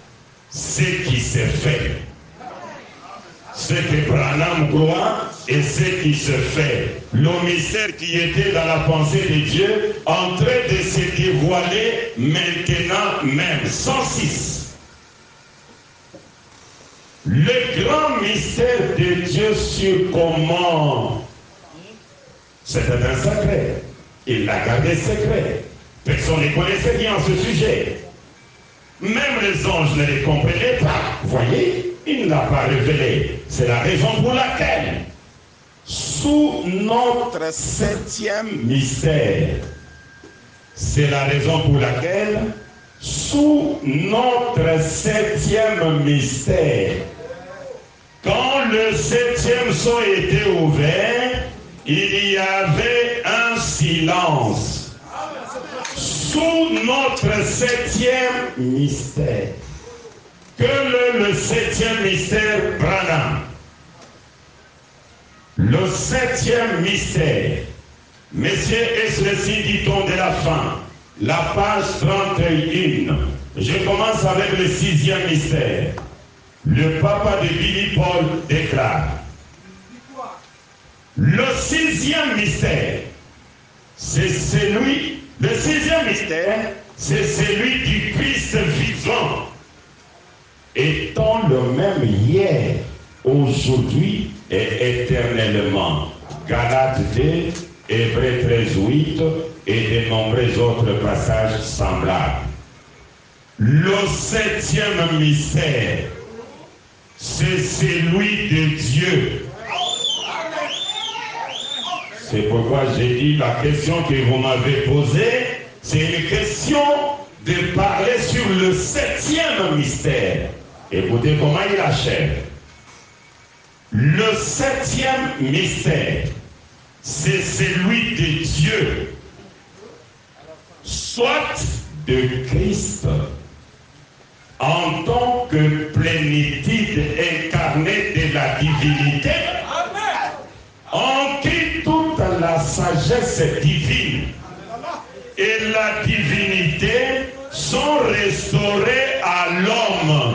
ce qui s'est fait. Ce que Branham croit et ce qui se fait. Le mystère qui était dans la pensée de Dieu en train de se dévoiler maintenant même. 106. Le grand mystère de Dieu sur comment? C'était un secret. Il l'a gardé secret. Personne ne connaissait bien ce sujet. Même les anges ne les comprenaient pas. Vous voyez? Il ne l'a pas révélé. C'est la raison pour laquelle, sous notre 7e mystère, c'est la raison pour laquelle, sous notre 7e mystère, quand le 7e sceau était ouvert, il y avait un silence sous notre 7e mystère. Que le 7e mystère, Branham? Le 7e mystère. Messieurs, est-ce le signe du temps de la fin? La page 31. Je commence avec le 6e mystère. Le papa de Billy Paul déclare: le 6e mystère, c'est celui, le 6e mystère, c'est celui du Christ vivant, étant le même hier, aujourd'hui et éternellement. Galates 2, Hébreux 13, 8 et de nombreux autres passages semblables. Le 7e mystère, c'est celui de Dieu. C'est pourquoi j'ai dit la question que vous m'avez posée, c'est une question de parler sur le 7e mystère. Écoutez comment il achève. Le 7e mystère, c'est celui de Dieu, soit de Christ, en tant que plénitude incarnée de la divinité, en qui toute la sagesse divine et la divinité sont restaurées à l'homme.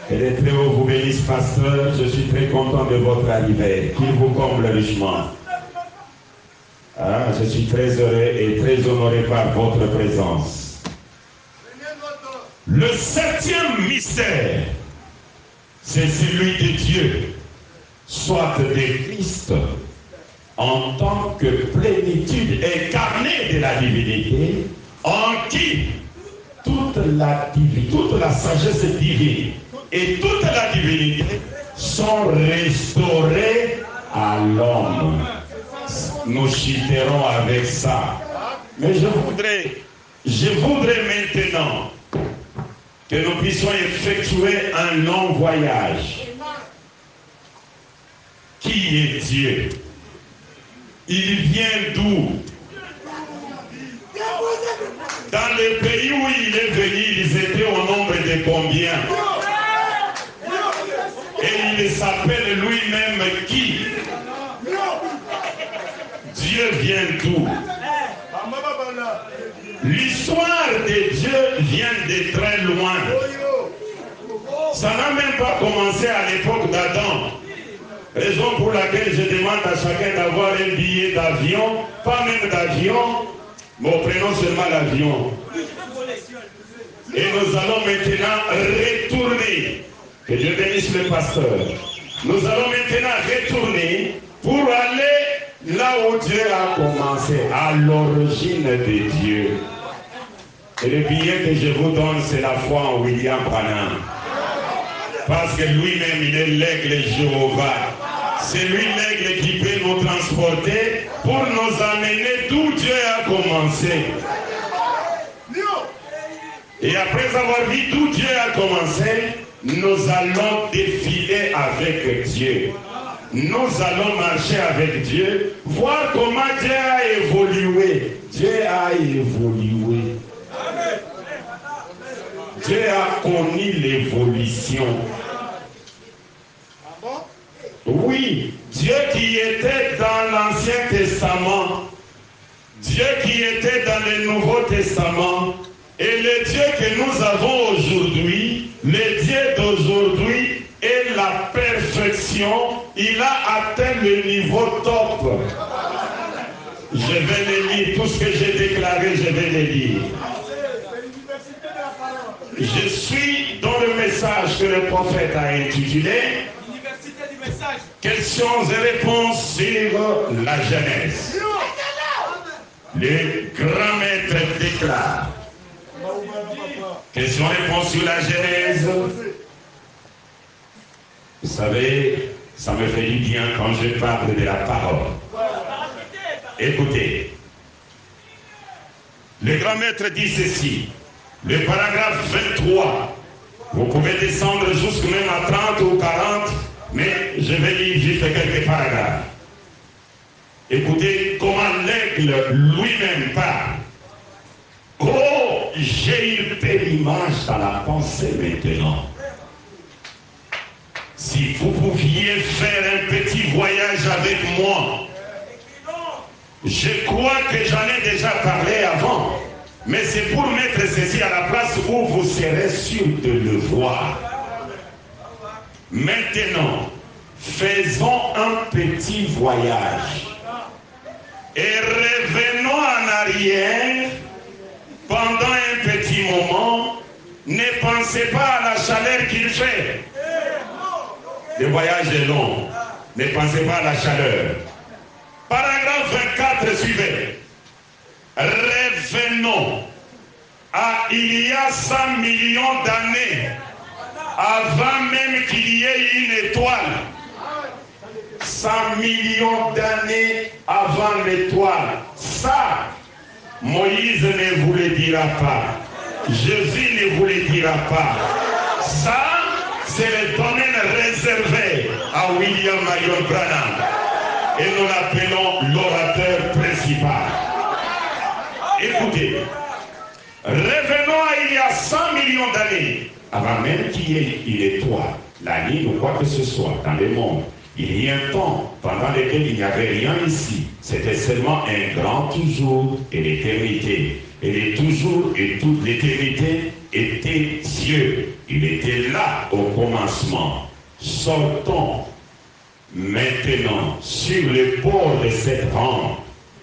Que l'Éternel vous bénisse, pasteur. Je suis très content de votre arrivée. Qu'il vous comble richement. Je suis très heureux et très honoré par votre présence. Le 7e mystère, c'est celui de Dieu, soit de Christ, en tant que plénitude incarnée de la divinité, en qui toute la sagesse divine et toute la divinité sont restaurées à l'homme. Nous chiterons avec ça. Mais je voudrais maintenant que nous puissions effectuer un long voyage. Qui est Dieu? Il vient d'où? Dans le pays où il est venu, ils étaient au nombre de combien? Et il s'appelle lui-même qui? Dieu vient d'où? L'histoire de Dieu vient de très loin. Ça n'a même pas commencé à l'époque d'Adam. Raison pour laquelle je demande à chacun d'avoir un billet d'avion, pas même d'avion, mais prenons seulement l'avion. Et nous allons maintenant retourner. Que Dieu bénisse le pasteur. Nous allons maintenant retourner pour aller là où Dieu a commencé, à l'origine de Dieu. Et le billet que je vous donne, c'est la foi en William Branham. Parce que lui-même, il est l'aigle Jéhovah. C'est lui l'aigle qui peut nous transporter pour nous amener d'où Dieu a commencé. Et après avoir vu d'où Dieu a commencé, nous allons défiler avec Dieu. Nous allons marcher avec Dieu, voir comment Dieu a évolué. Dieu a évolué. Dieu a connu l'évolution. Oui, Dieu qui était dans l'Ancien Testament, Dieu qui était dans le Nouveau Testament, et le Dieu que nous avons aujourd'hui, le Dieu d'aujourd'hui est la perfection. Il a atteint le niveau top. Je vais le lire, tout ce que j'ai déclaré, je vais le lire. Je suis dans le message que le prophète a intitulé Questions et réponses sur la Genèse. Le grand maître déclare. Questions et réponses sur la Genèse. Vous savez, ça me fait du bien quand je parle de la parole. Écoutez. Le grand maître dit ceci. le paragraphe 23. Vous pouvez descendre jusqu'à même à 30 ou 40, mais je vais lire juste quelques paragraphes. Écoutez comment l'aigle lui-même parle. Oh, j'ai une belle image dans la pensée maintenant. Si vous pouviez faire un petit voyage avec moi, je crois que j'en ai déjà parlé avant, mais c'est pour mettre ceci à la place où vous serez sûr de le voir. Maintenant, faisons un petit voyage et revenons en arrière pendant un petit moment. Ne pensez pas à la chaleur qu'il fait. Le voyage est long. Ne pensez pas à la chaleur. Paragraphe 24 suivant. Revenons à il y a 100 millions d'années, avant même qu'il y ait une étoile. 100 millions d'années avant l'étoile. Ça, Moïse ne vous le dira pas. Jésus ne vous le dira pas. Ça, c'est le domaine réservé à William Marion Branham. Et nous l'appelons l'orateur principal. Écoutez, revenons à il y a 100 millions d'années, avant même qu'il y ait une étoile, la nuit ou quoi que ce soit dans le monde. Il y a un temps pendant lequel il n'y avait rien ici. C'était seulement un grand toujours et l'éternité. Et les toujours et toute l'éternité était Dieu. Il était là au commencement. Sortons maintenant sur le bord de cette rampe.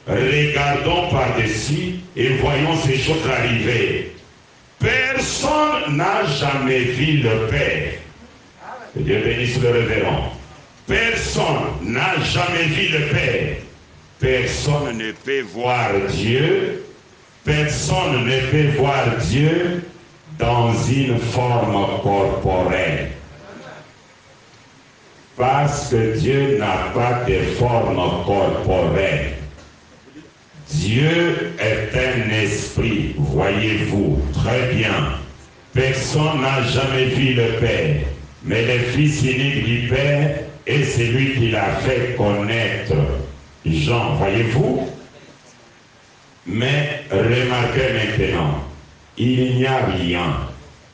Regardons par-dessus et voyons ces choses arriver. Personne n'a jamais vu le Père. Que Dieu bénisse le révérend. Personne n'a jamais vu le Père. Personne ne peut voir Dieu. Personne ne peut voir Dieu dans une forme corporelle. Parce que Dieu n'a pas de forme corporelle. Dieu est un esprit, voyez-vous, très bien. Personne n'a jamais vu le Père, mais le Fils unique du Père est celui qui l'a fait connaître. Jean, voyez-vous? Mais remarquez maintenant, il n'y a rien,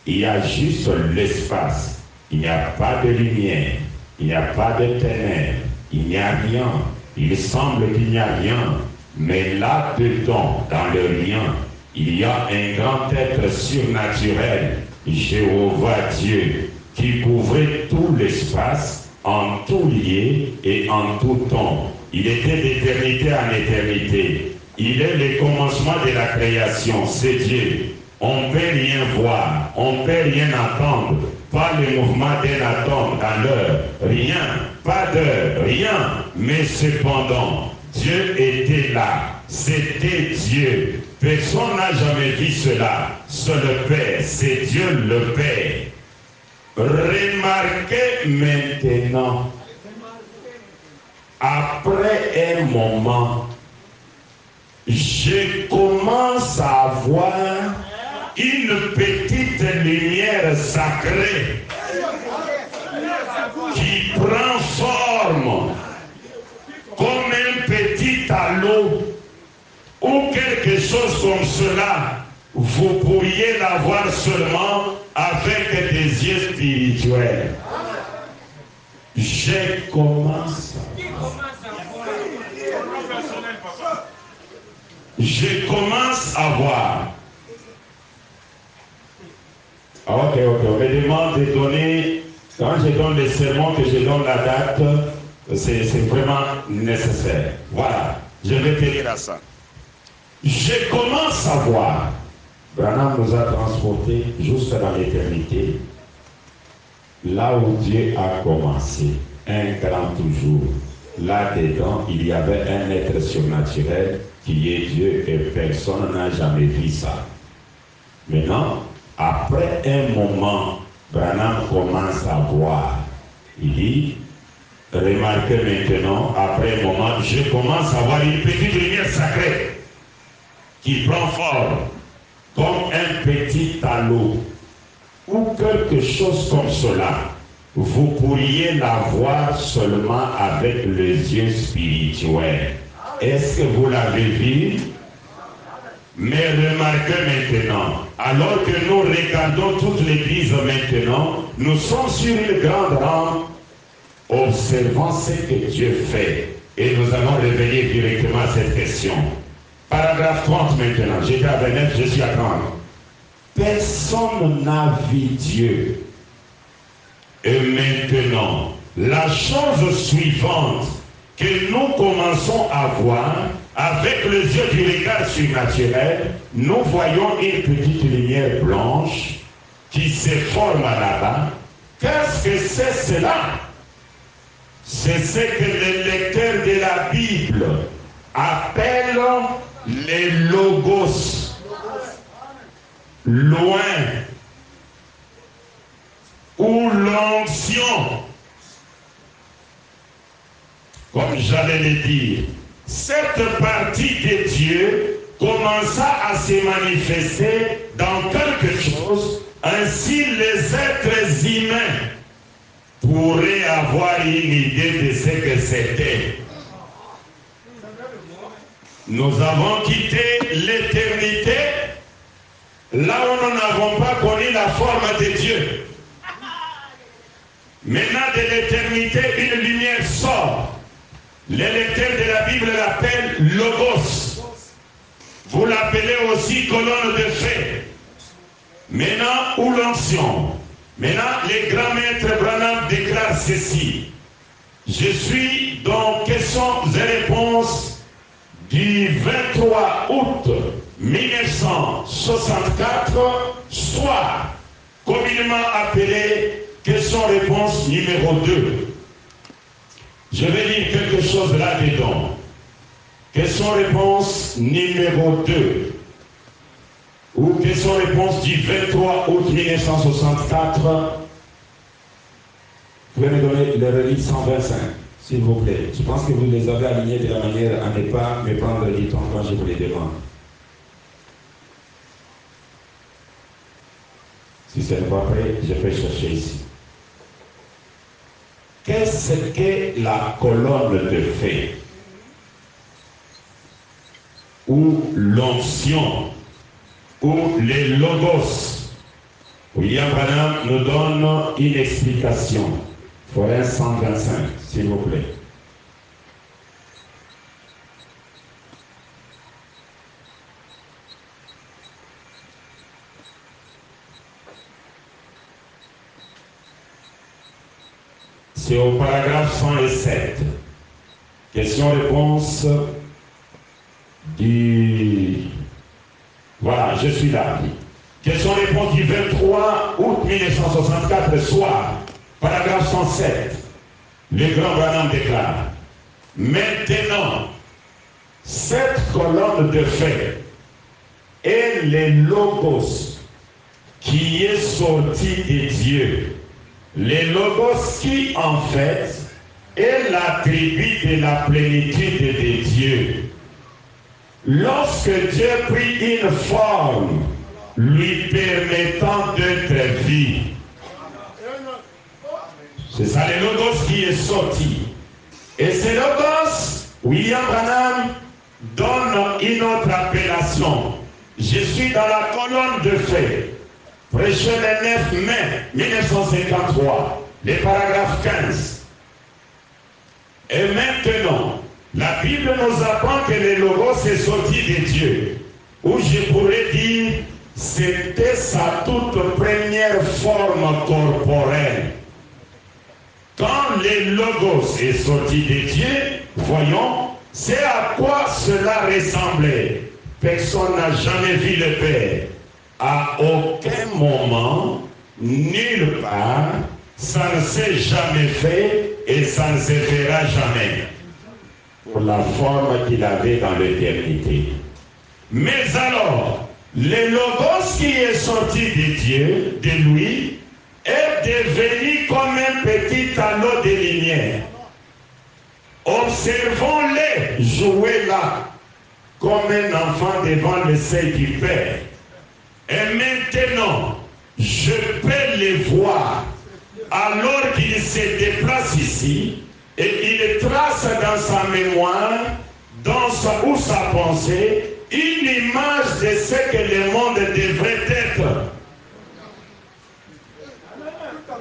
il y a juste l'espace, il n'y a pas de lumière, il n'y a pas de ténèbres, il n'y a rien, il semble qu'il n'y a rien. Mais là-dedans, dans le rien, il y a un grand être surnaturel, Jéhovah Dieu, qui couvrait tout l'espace, en tout lieu et en tout temps. Il était d'éternité en éternité. Il est le commencement de la création, c'est Dieu. On ne peut rien voir, on ne peut rien entendre. Pas le mouvement d'un atome dans l'heure, rien, pas d'heure, rien. Mais cependant, Dieu était là, c'était Dieu. Personne n'a jamais vu cela. C'est le Père, c'est Dieu le Père. Remarquez maintenant, après un moment, je commence à voir une petite lumière sacrée qui prend forme comme un petit halo ou quelque chose comme cela. Vous pourriez l'avoir seulement avec des yeux spirituels. Je commence à voir. Ok, on me demande de donner, quand je donne les sermons, que je donne la date, c'est vraiment nécessaire. Voilà, je vais tenir à ça. Je commence à voir. Branham nous a transportés jusqu'à dans l'éternité, là où Dieu a commencé, un grand toujours. Là-dedans, il y avait un être surnaturel qui est Dieu et personne n'a jamais vu ça. Maintenant, après un moment, Branham commence à voir. Il dit, remarquez maintenant, après un moment, je commence à voir une petite lumière sacrée qui prend forme. comme un petit halo ou quelque chose comme cela, vous pourriez la voir seulement avec les yeux spirituels. Est-ce que vous l'avez vu? Mais remarquez maintenant, alors que nous regardons toute l'église maintenant, nous sommes sur une grande rampe, observant ce que Dieu fait. Et nous allons revenir directement à cette question. Paragraphe 30 maintenant, j'étais à 29, je suis à 30. Personne n'a vu Dieu. Et maintenant, la chose suivante que nous commençons à voir, avec les yeux du regard surnaturel, nous voyons une petite lumière blanche qui se forme là-bas. Qu'est-ce que c'est cela? C'est ce que les lecteurs de la Bible appellent les logos. Loin. Ou l'onction. Comme j'allais le dire, cette partie de Dieu commença à se manifester dans quelque chose, ainsi les êtres humains pourraient avoir une idée de ce que c'était. Nous avons quitté l'éternité, là où nous n'avons pas connu la forme de Dieu. Maintenant, de l'éternité, une lumière sort. Les lecteurs de la Bible l'appellent Logos. Vous l'appelez aussi colonne de feu. Maintenant, ou l'onction. Maintenant, les grands maîtres Branham déclarent ceci. Je suis dans questions et réponses du 23 août 1964, soir, communément appelé question-réponse numéro 2. Je vais lire quelque chose là-dedans. Question-réponse numéro 2. Ou question-réponse du 23 août 1964. Vous pouvez me donner le relis 125, s'il vous plaît. Je pense que vous les avez alignés de la manière à ne pas me prendre du temps quand je vous les demande. Si ce n'est pas prêt, je peux chercher ici. Qu'est-ce que la colonne de feu ou l'onction ou les logos? William Branham nous donne une explication. Forain 125, s'il vous plaît. C'est au paragraphe 107. Question-réponse du... Voilà, je suis là. Question-réponse du 23 août 1964, soir. Paragraphe 107. Le grand Branham déclare. Maintenant, cette colonne de feu est le logos qui est sorti de Dieu. Le logos qui, en fait, est l'attribut de la plénitude de Dieu. Lorsque Dieu prit une forme lui permettant d'être vu, c'est ça le logos qui est sorti. Et ce logos, William Branham donne une autre appellation. Je suis dans la colonne de feu. Prêché le 9 mai 1953, le paragraphe 15. Et maintenant, la Bible nous apprend que le logos est sorti de Dieu. Ou je pourrais dire, c'était sa toute première forme corporelle. Quand le logos est sorti de Dieu, voyons, c'est à quoi cela ressemblait. Personne n'a jamais vu le Père. À aucun moment, nulle part, ça ne s'est jamais fait et ça ne se fera jamais. Pour la forme qu'il avait dans l'éternité. Mais alors, le logos qui est sorti de Dieu, de lui, est devenu comme un petit anneau de lumière. Observons-les jouer là, comme un enfant devant le sein du Père. Et maintenant, je peux les voir alors qu'il se déplace ici et il trace dans sa mémoire, ou sa pensée, une image de ce que le monde devrait être.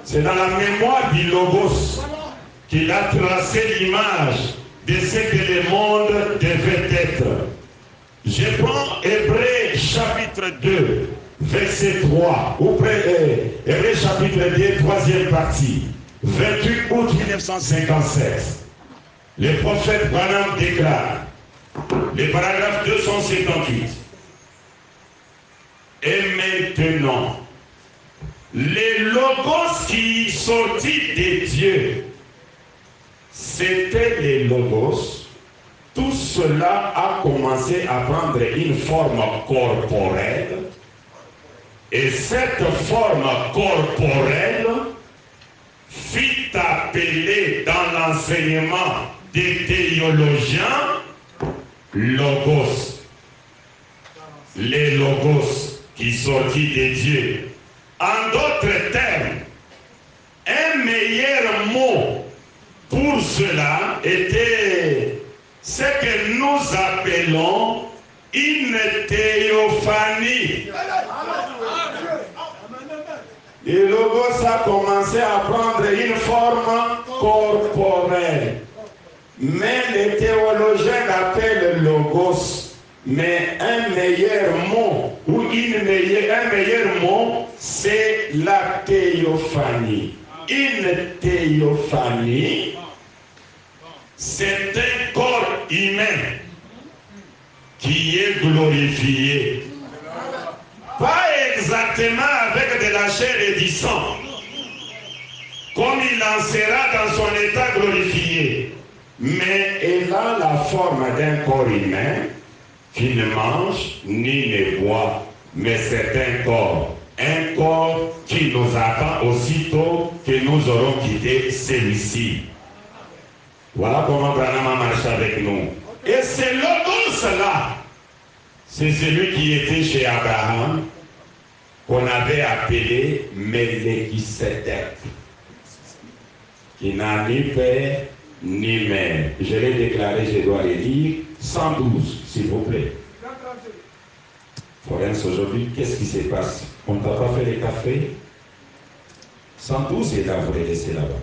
C'est dans la mémoire du Logos qu'il a tracé l'image de ce que le monde devait être. Je prends Hébreux chapitre 2, verset 3, ou Hébreux chapitre 2, troisième partie, 28 août 1957. Le prophète Branham déclare, le paragraphe 278. Et maintenant, les logos qui sortit de Dieu, c'était les logos. Tout cela a commencé à prendre une forme corporelle. Et cette forme corporelle fut appelée dans l'enseignement des théologiens logos. Les logos qui sortit de Dieu. En d'autres termes, un meilleur mot pour cela était ce que nous appelons une théophanie. Le logos a commencé à prendre une forme corporelle. Mais les théologiens l'appellent logos. Mais un meilleur mot, ou un meilleur mot, c'est la théophanie. Une théophanie, c'est un corps humain qui est glorifié. Pas exactement avec de la chair et du sang, comme il en sera dans son état glorifié. Mais elle a la forme d'un corps humain qui ne mange ni ne boit, mais c'est un corps qui nous attend aussitôt que nous aurons quitté celui-ci. Voilà comment Branham a marché avec nous. Et ce logos-là, c'est celui qui était chez Abraham, qu'on avait appelé Melchisedec, qui n'a ni père ni mère. Je l'ai déclaré, je dois le lire. 112, s'il vous plaît. Florence, aujourd'hui, qu'est-ce qui se passe? On ne t'a pas fait les cafés? 112 est là, vous les laissez là-bas.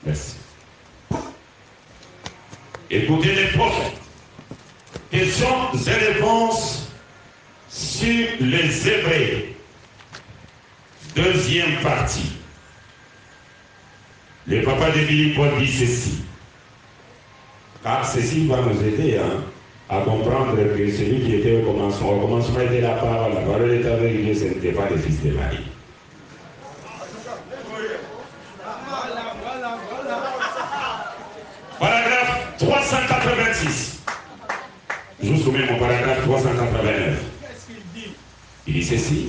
Merci. Écoutez les prophètes. Questions et réponses sur les Hébreux. Deuxième partie. Le papa de Philippe Paul dit ceci. Car ceci va nous aider à comprendre que celui qui était au commencement était la parole était avec Dieu, ce n'était pas le fils de Marie. Paragraphe 386. Je vous soumets mon paragraphe 389. Il dit ceci.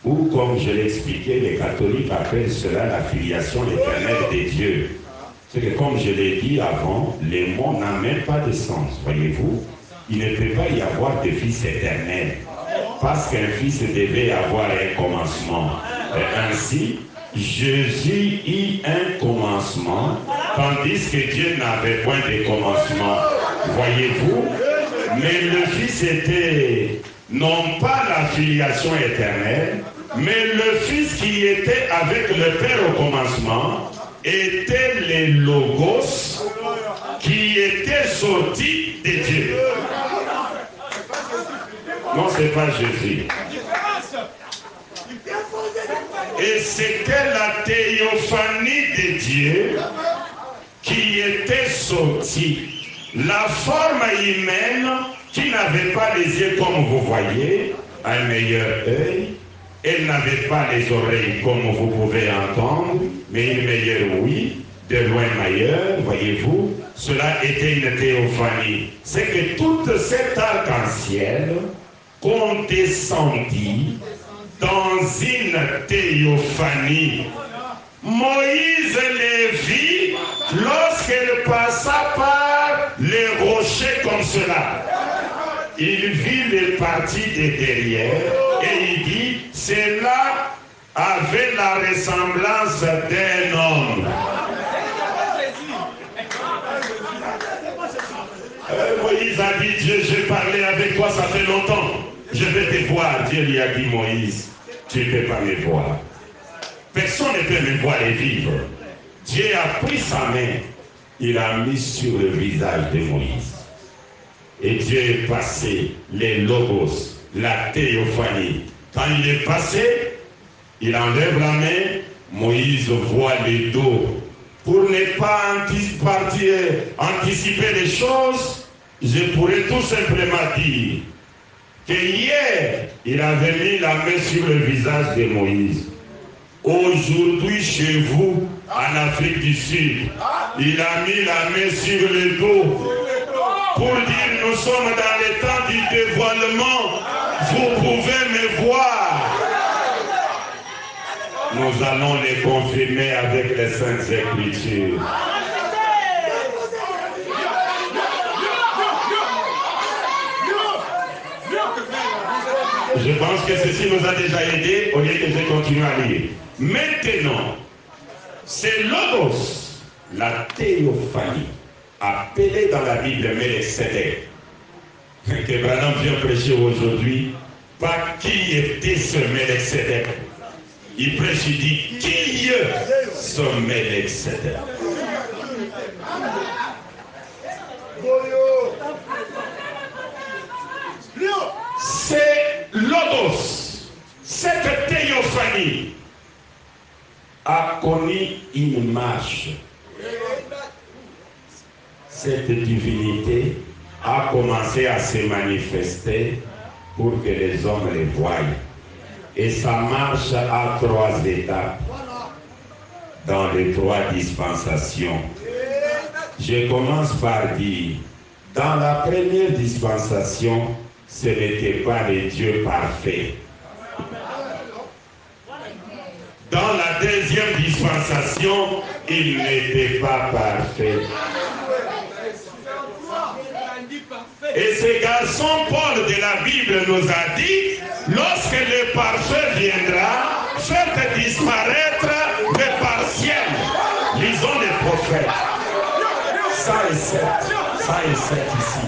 Ou comme je l'ai expliqué, les catholiques appellent cela la filiation éternelle de Dieu. C'est que comme je l'ai dit avant, les mots n'ont même pas de sens, voyez-vous. Il ne peut pas y avoir de fils éternel. Parce qu'un fils devait avoir un commencement. Et ainsi, Jésus eut un commencement, tandis que Dieu n'avait point de commencement. Voyez-vous? Mais le fils était non pas la filiation éternelle, mais le fils qui était avec le Père au commencement, étaient les logos qui étaient sortis de Dieu. Non, ce n'est pas Jésus. Et c'était la théophanie de Dieu qui était sortie. La forme humaine qui n'avait pas les yeux comme vous voyez, un meilleur œil. Elle n'avait pas les oreilles comme vous pouvez entendre, mais une meilleure ouïe, de loin meilleure, voyez-vous. Cela était une théophanie. C'est que toute cette arc-en-ciel condescendit dans une théophanie. Moïse les vit lorsqu'elle passa par les rochers comme cela. Il parti de derrière et il dit, cela avait la ressemblance d'un homme. Moïse a dit, Dieu, j'ai parlé avec toi, ça fait longtemps. Je vais te voir. Dieu lui a dit, Moïse, tu ne peux pas me voir. Personne ne peut me voir et vivre. Dieu a pris sa main, il a mis sur le visage de Moïse. Et Dieu est passé, les logos, la théophanie. Quand il est passé, il enlève la main, Moïse voit le dos. Pour ne pas anticiper les choses, je pourrais tout simplement dire que hier, il avait mis la main sur le visage de Moïse. Aujourd'hui, chez vous, en Afrique du Sud, il a mis la main sur le dos pour dire, nous sommes dans le temps du dévoilement, vous pouvez me voir. Nous allons les confirmer avec les Saintes Écritures. Je pense que ceci nous a déjà aidés au lieu que je continue à lire. Maintenant, c'est Logos, la théophanie, appelée dans la Bible Melchizedek, que Branham vient prêcher aujourd'hui. Pas qui était ce Melchizedek. Il prêche, il dit, qui est ce Melchizedek? C'est Logos, cette théophanie a connu une marche. Cette divinité a commencé à se manifester pour que les hommes les voient. Et ça marche à 3 étapes dans les 3 dispensations. Je commence par dire, dans la première dispensation, ce n'était pas le Dieu parfait. Dans la deuxième dispensation, il n'était pas parfait. Et ce garçon Paul de la Bible nous a dit, lorsque le parfait viendra, faites disparaître le partiel. Lisons les prophètes. Ça et 7. Ça et 7 ici.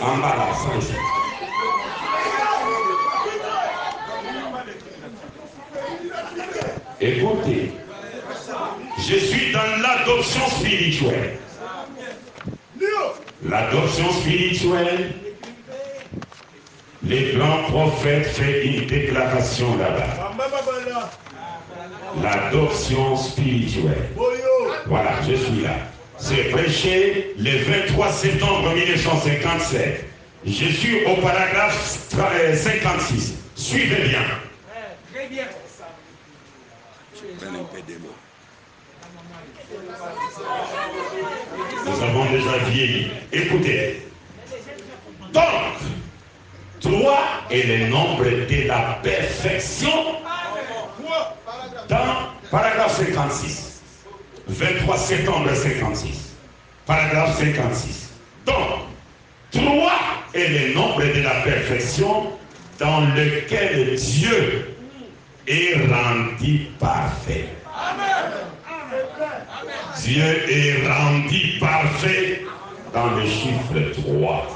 En bas là, ça et 7. Écoutez, je suis dans l'adoption spirituelle. L'adoption spirituelle, les grands prophètes font une déclaration là-bas. L'adoption spirituelle. Voilà, je suis là. C'est prêché le 23 septembre 1957. Je suis au paragraphe 56. Suivez bien. Très bien. Nous avons déjà vieilli. Écoutez. Donc, 3 est le nombre de la perfection dans paragraphe 56. 23 septembre 56. Paragraphe 56. Donc, 3 est le nombre de la perfection dans lequel Dieu est rendu parfait. Amen. Dieu est rendu parfait dans le chiffre 3.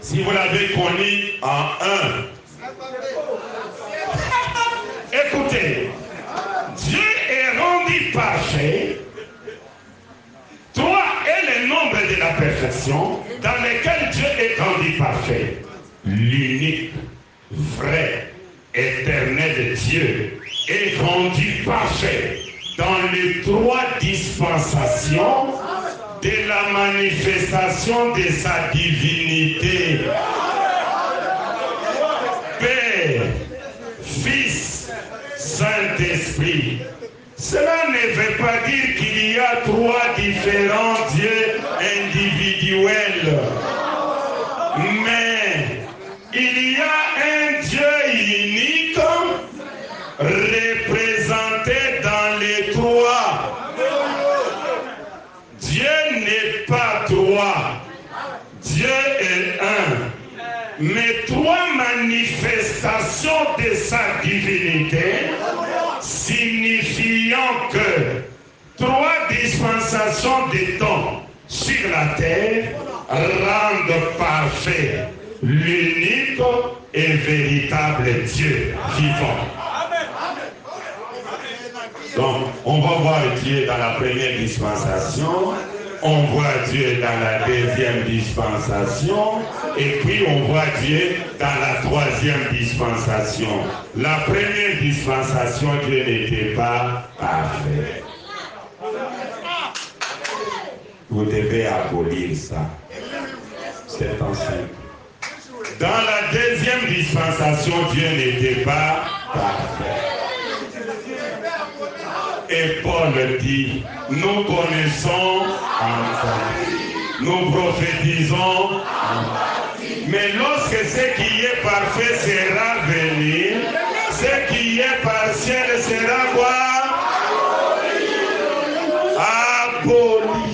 Si vous l'avez connu en 1, écoutez, Dieu est rendu parfait. 3 est le nombre de la perfection dans lequel Dieu est rendu parfait. L'unique, vrai, éternel Dieu est rendu parfait dans les 3 dispensations de la manifestation de sa divinité. Père, Fils, Saint-Esprit. Cela ne veut pas dire qu'il y a 3 différents dieux individuels. Mais il y a un Dieu unique représenté dans les 3. Dieu n'est pas 3. Dieu est ayant que 3 dispensations des temps sur la terre rendent parfait l'unique et véritable Dieu vivant. Donc, on va voir Dieu dans la première dispensation, on voit Dieu dans la deuxième dispensation, et puis on voit Dieu dans la troisième dispensation. La première dispensation, Dieu n'était pas parfait. Vous devez abolir ça. C'est ensemble. Dans la deuxième dispensation, Dieu n'était pas parfait. Et Paul dit, nous connaissons en partie, nous prophétisons en partie. Mais lorsque ce qui est parfait sera venu, ce qui est partiel sera quoi? Aboli.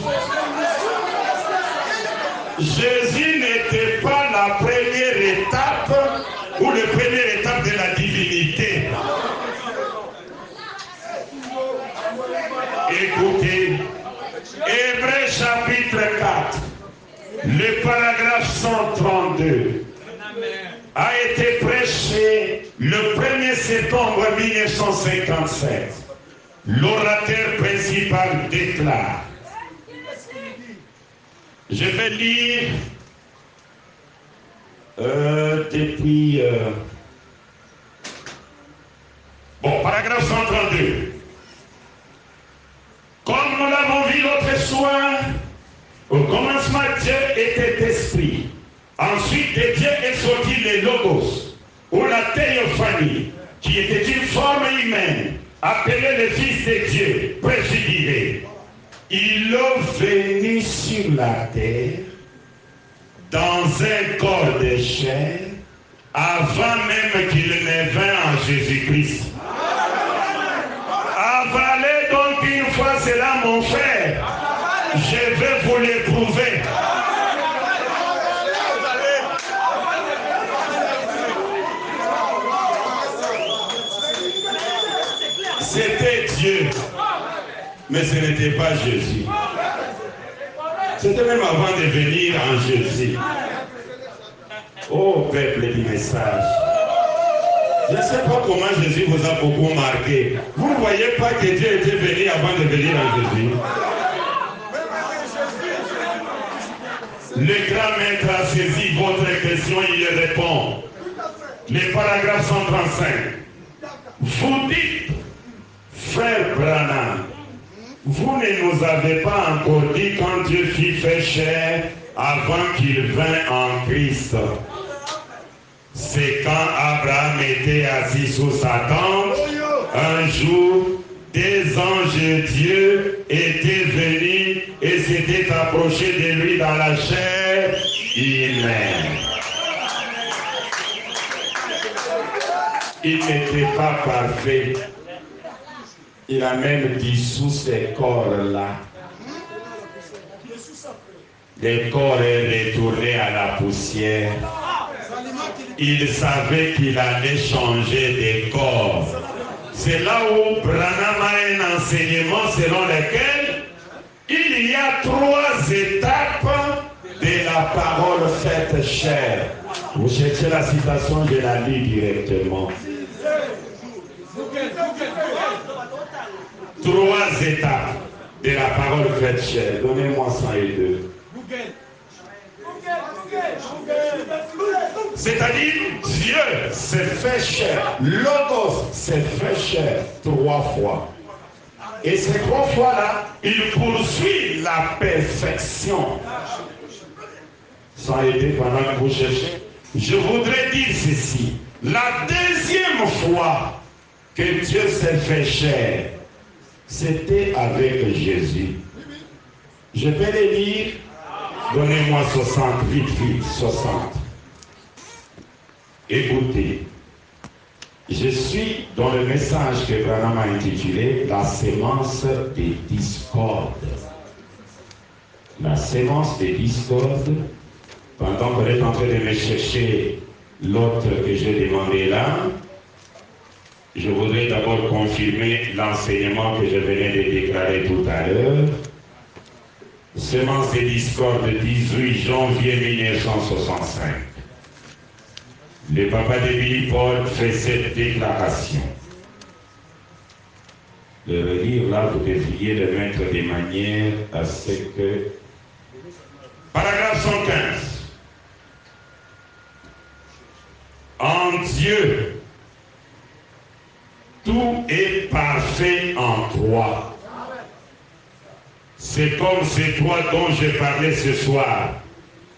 Jésus n'était pas la première étape ou la première étape de la divinité. Écoutez, Hébreux chapitre 4, le paragraphe 132 a été prêché le 1er septembre 1957. L'orateur principal déclare, je vais lire depuis... paragraphe 132. Comme nous l'avons vu l'autre soir, au commencement Dieu était esprit. Ensuite de Dieu est sorti le Logos, ou la théophanie, qui était une forme humaine, appelée le Fils de Dieu, préfiguré. Il est venu sur la terre, dans un corps de chair, avant même qu'il ne vint en Jésus-Christ. Avalez donc une fois cela, mon frère. Je vais vous l'éprouver. C'était Dieu, mais ce n'était pas Jésus. C'était même avant de venir en Jésus. Oh, peuple du message. Je ne sais pas comment Jésus vous a beaucoup marqué. Vous ne voyez pas que Dieu était venu avant de venir en Jésus. Le grand maître a saisi votre question, il répond. Le paragraphe 135. Vous dites, frère Branham, vous ne nous avez pas encore dit quand Dieu fit fait chair avant qu'il vînt en Christ. C'est quand Abraham était assis sous sa tente, un jour, des anges de Dieu étaient venus et s'étaient approchés de lui dans la chair humaine. Il n'était pas parfait. Il a même dissous ces corps-là. Le corps est retourné à la poussière. Il savait qu'il allait changer de corps. C'est là où Branham a un enseignement selon lequel il y a 3 étapes de la parole faite chair. Vous cherchez la citation, je la lis directement. 3 étapes de la parole faite chair. Donnez-moi 102. C'est-à-dire, Dieu s'est fait chair. Logos s'est fait chair 3 fois. Et ces 3 fois-là, il poursuit la perfection. Sans aider pendant que vous cherchez. Je voudrais dire ceci. La deuxième fois que Dieu s'est fait chair, c'était avec Jésus. Je vais les lire. Donnez-moi 60, vite, 60. Écoutez, je suis dans le message que Branham a intitulé « La sémence des discordes ». La sémence des discordes, pendant qu'on est en train de me chercher l'autre que j'ai demandé là, Je voudrais d'abord confirmer l'enseignement que je venais de déclarer tout à l'heure. Semence et discorde, 18 janvier 1965. Le papa de Billy Paul fait cette déclaration. Le relire là, vous devriez le mettre de manière à ce que... Paragraphe 115. En Dieu, tout est parfait en toi. C'est comme c'est toi dont je parlais ce soir.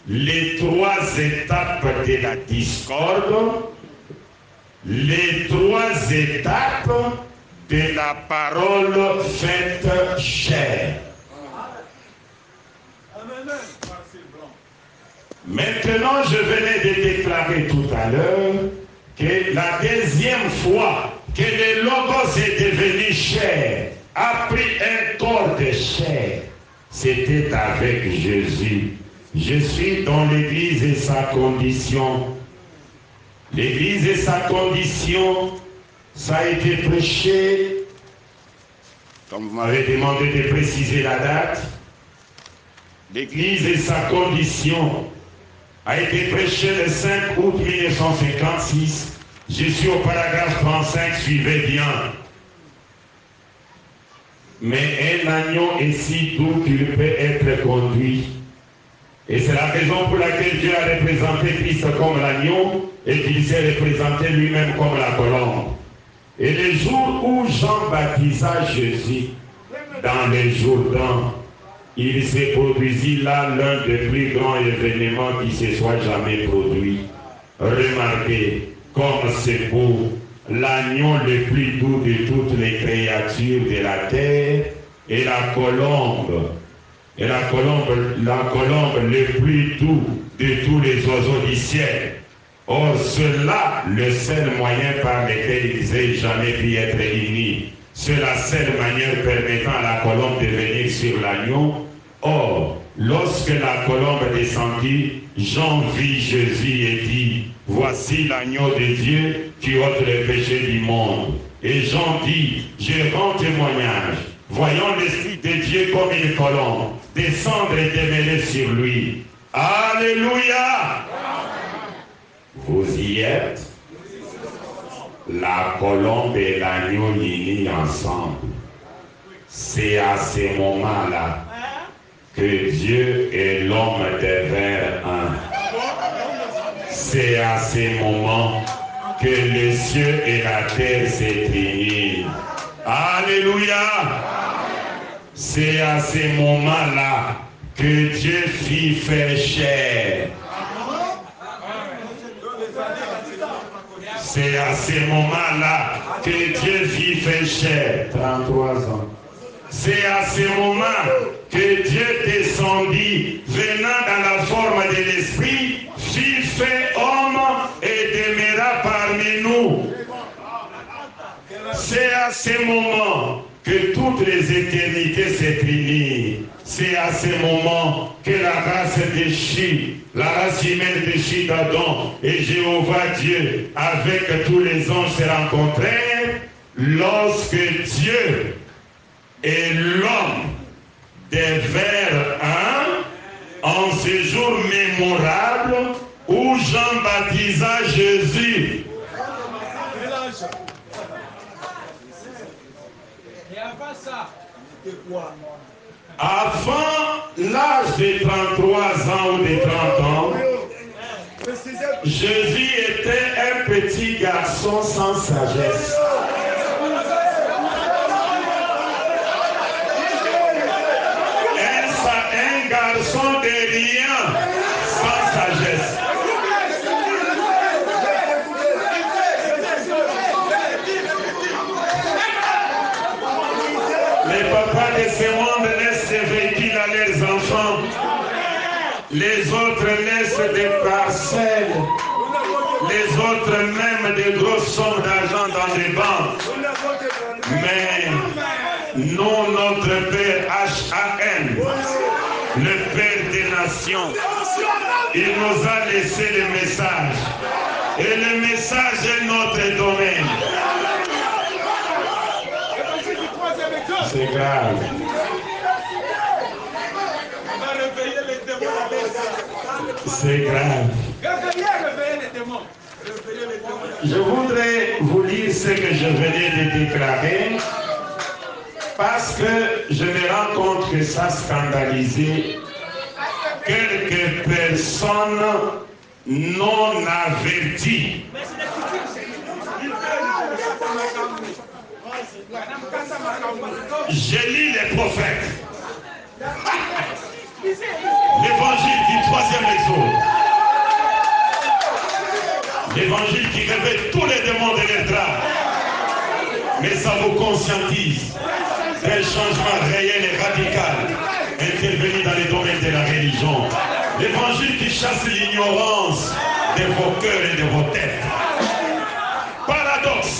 Les 3 étapes de la discorde, les 3 étapes de la parole faite chair. Maintenant, je venais de déclarer tout à l'heure que la deuxième fois que le Logos est devenu chair, a pris un corps de chair, c'était avec Jésus. Je suis dans l'Église et sa condition. L'Église et sa condition, ça a été prêché, comme vous m'avez demandé de préciser la date, l'Église et sa condition a été prêché le 5 août 1956. Je suis au paragraphe 35, suivez bien. Mais un agneau est si doux qu'il peut être conduit. Et c'est la raison pour laquelle Dieu a représenté Christ comme l'agneau et qu'il s'est représenté lui-même comme la colombe. Et le jour où Jean baptisa Jésus dans le Jourdain, il s'est produisit là l'un des plus grands événements qui se soit jamais produit. Remarquez comme c'est beau, l'agneau le plus doux de toutes les créatures de la terre et la colombe. Et la colombe le plus doux de tous les oiseaux du ciel. Or, cela, le seul moyen par lequel ils aient jamais pu être unis. C'est la seule manière permettant à la colombe de venir sur l'agneau. Or, lorsque la colombe descendit, Jean vit Jésus et dit, voici l'agneau de Dieu qui ôte le péché du monde. Et Jean dit, je rends témoignage, voyons l'Esprit de Dieu comme une colombe, descendre et demeurer sur lui. Alléluia! Vous y êtes? La colombe et l'agneau unis ensemble. C'est à ces moments-là que Dieu et l'homme devinrent un. C'est à ces moments que les cieux et la terre s'éteignirent. Alléluia! C'est à ces moments-là que Dieu fit faire chair. C'est à ces moments-là que Dieu fit faire chair. 33 ans. C'est à ce moment que Dieu descendit, venant dans la forme de l'Esprit, fit fait homme et demeura parmi nous. C'est à ce moment que toutes les éternités s'éteignirent. C'est à ce moment que la race déchue, la race humaine déchue d'Adam et Jéhovah Dieu avec tous les anges se rencontrèrent lorsque Dieu et l'homme devinrent un en ce jour mémorable où Jean baptisa Jésus. Et avant ça, avant l'âge de 33 ans ou de 30 ans, Jésus était un petit garçon sans sagesse. Un garçon de rien, sans sagesse. Les papas de ce monde laissent des véhicules à leurs enfants. Les autres laissent des parcelles. Les autres même des grosses sommes d'argent dans les banques. Mais nous, notre Père H.A.N., le Père des nations, il nous a laissé le message. Et le message est notre domaine. C'est grave. C'est grave. Je voudrais vous lire ce que je venais de déclarer parce que je me rends compte que ça scandalisait quelques personnes non averties. Je lis les prophètes. L'évangile du 3e exode. L'évangile qui révèle tous les démons de l'Étras. Mais ça vous conscientise d'un changement réel et radical intervenu dans les domaines de la religion. L'évangile qui chasse l'ignorance de vos cœurs et de vos têtes. Paradoxe.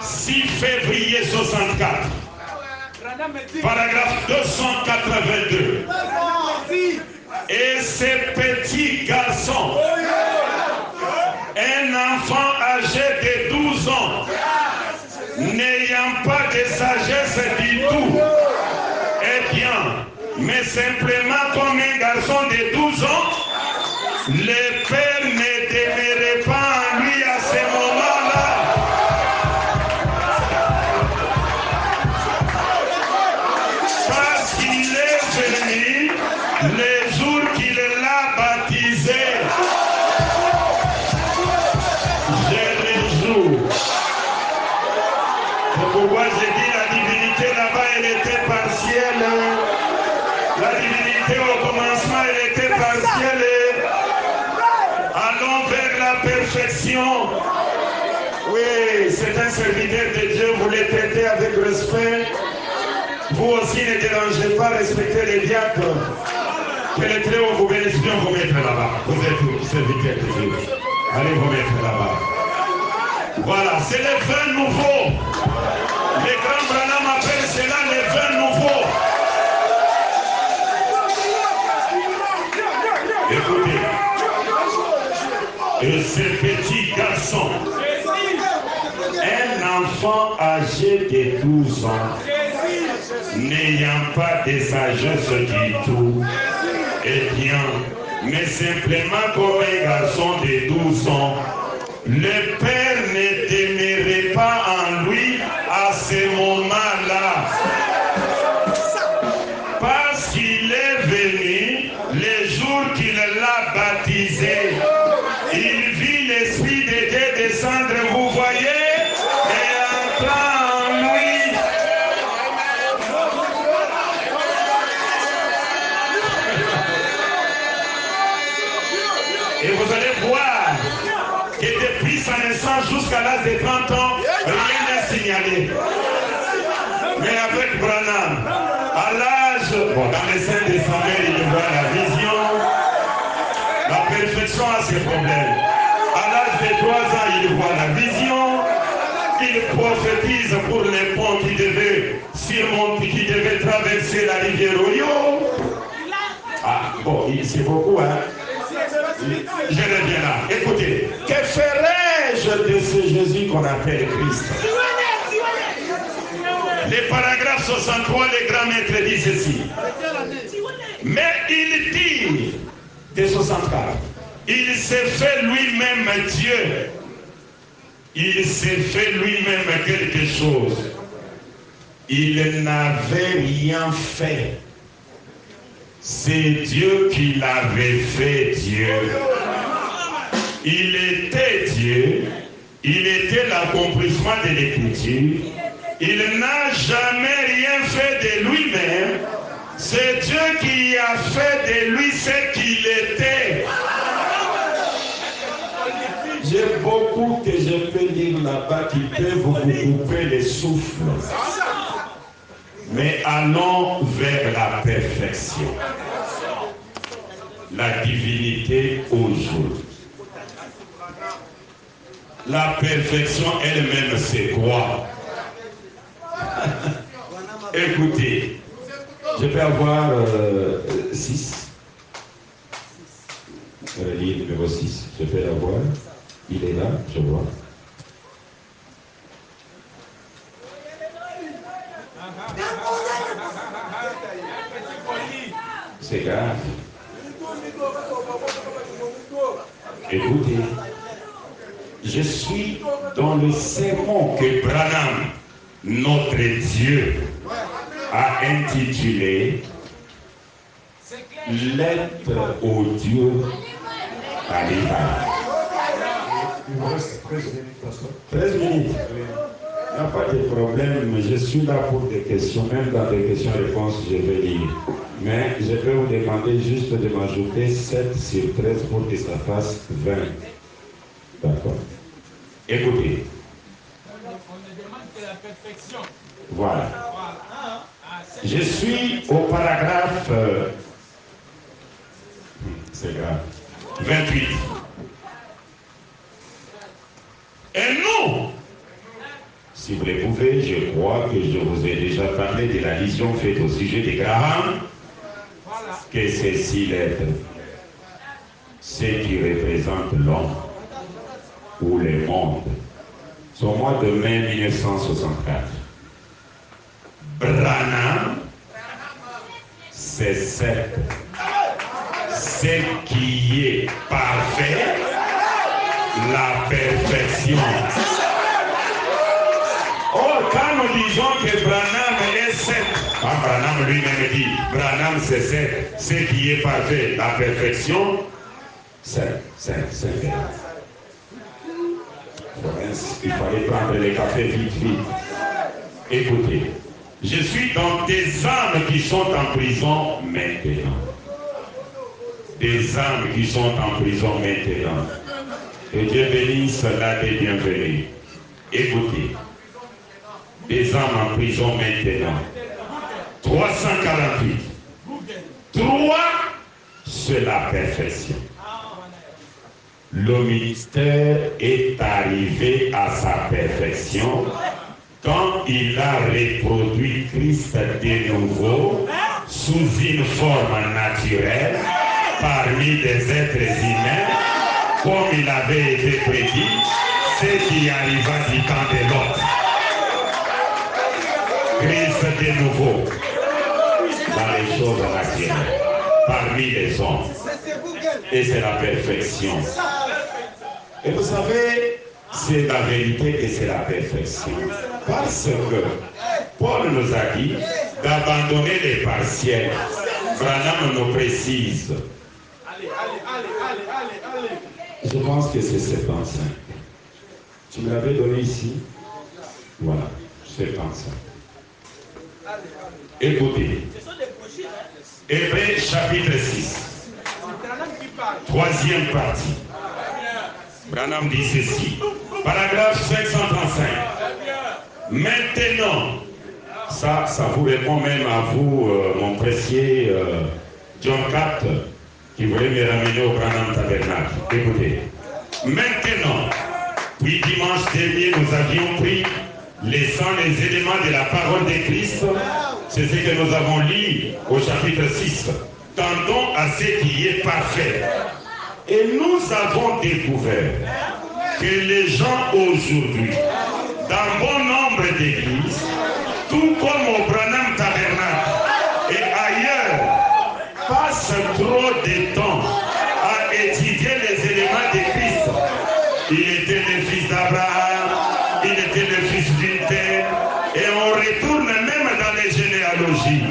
6 février 64. Paragraphe 282. Et ces petits garçons, un enfant âgé de 12 ans, n'ayant pas de sagesse du tout, eh bien, mais simplement comme un garçon de 12 ans, le père ne demeurait pas en lui à ce moment-là. Parce qu'il est venu le jour qu'il l'a baptisé. Je le joue. C'est pourquoi j'ai dit la divinité là-bas, elle était partielle. La divinité au commencement, elle était partielle. Allons vers la perfection. Oui, c'est un serviteur de Dieu, vous les traitez avec respect. Vous aussi ne dérangez pas, respectez les diacres. Que le Très-Haut vous bénisse bien, vous mettre là-bas. Vous êtes serviteur de Dieu. Allez vous mettre là-bas. Voilà, c'est les vins nouveaux. Les grands Branham appellent cela les vins nouveaux. Écoutez. Et ces petits garçons, un enfant âgé de 12 ans, n'ayant pas de sagesse du tout, eh bien, mais simplement comme un garçon de 12 ans, le père ne demeurait pas en lui à ce moment-là. Parce qu'il est venu le jour qu'il l'a baptisé. Il vit l'Esprit de Dieu descendre, vous voyez, et entrer en lui. Et vous allez voir que depuis sa naissance jusqu'à l'âge de 30 ans, rien n'est signalé. Mais avec Branham, à l'âge, dans les scènes de sa mère, il voit la vision. La perfection a ses problèmes. À l'âge de 3 ans, il voit la vision. Il prophétise pour les ponts qui devaient surmonter, qui devaient traverser la rivière Oyo. Ah, bon, c'est beaucoup, hein? Je reviens là. Écoutez, que ferais-je de ce Jésus qu'on appelle Christ? Les paragraphes 63, les grands maîtres disent ceci. Mais il dit, de 64, il s'est fait lui-même Dieu. Il s'est fait lui-même quelque chose. Il n'avait rien fait. C'est Dieu qui l'avait fait Dieu. Il était Dieu. Il était l'accomplissement de l'écriture. Il n'a jamais rien fait de lui-même. C'est Dieu qui a fait de lui ce qu'il était. J'ai beaucoup que je peux dire là-bas qui peuvent vous couper les souffles. Mais allons vers la perfection. La divinité aujourd'hui. La perfection elle-même, c'est quoi? Écoutez, je peux avoir 6. Le livre numéro 6, je peux l'avoir. Il est là, je vois. C'est grave. Écoutez, je suis dans le sermon que Branham, notre Dieu, a intitulé Lettre au Dieu à l'Irak. Il vous reste 13 minutes, pasteur. 13 minutes. Il n'y a pas de problème. Je suis là pour des questions. Même dans des questions-réponses, je vais lire. Mais je vais vous demander juste de m'ajouter 7 sur 13 pour que ça fasse 20. D'accord. Écoutez. On ne demande que la perfection. Voilà. Je suis au paragraphe... c'est grave. 28. Et nous, si vous le pouvez, je crois que je vous ai déjà parlé de la vision faite au sujet de Graham, que ces 6 lettres, ce qui représente l'homme ou le monde, c'est au mois de mai 1964. Branham, c'est ce qui est parfait, la perfection. Or, quand nous disons que Branham est 7, Branham lui-même dit, Branham c'est 7, ce qui est parfait, la perfection, c'est il fallait prendre les cafés vite. Écoutez, je suis dans des âmes qui sont en prison maintenant. Des âmes qui sont en prison maintenant. Et Dieu bénisse la des bienvenus. Écoutez, des âmes en prison maintenant. 348. 3, c'est la perfection. Le ministère est arrivé à sa perfection quand il a reproduit Christ de nouveau sous une forme naturelle parmi des êtres humains, comme il avait été prédit, ce qui arriva du temps de l'autre. Christ de nouveau dans les choses naturelles, parmi les hommes. Et c'est la perfection. Et vous savez, c'est la vérité et c'est la perfection. Parce que Paul nous a dit d'abandonner les partiels. Branham nous précise. Je pense que c'est 75. Tu me l'avais donné ici. Voilà, 75. Écoutez. Hébreux chapitre 6. Troisième partie. Branham dit ceci. Paragraphe 535. Maintenant, ça vous répond même à vous, mon précieux John Capt, qui voulait me ramener au Branham Tabernacle. Écoutez. Maintenant, puis dimanche dernier, nous avions pris les éléments de la parole de Christ. C'est ce que nous avons lu au chapitre 6. Tendons à ce qui est parfait. Et nous avons découvert que les gens aujourd'hui, dans bon nombre d'églises, tout comme au Branham Tabernacle et ailleurs, passent trop de temps à étudier les éléments de Christ. Il était le fils d'Abraham, il était le fils d'une terre, et on retourne même dans les généalogies.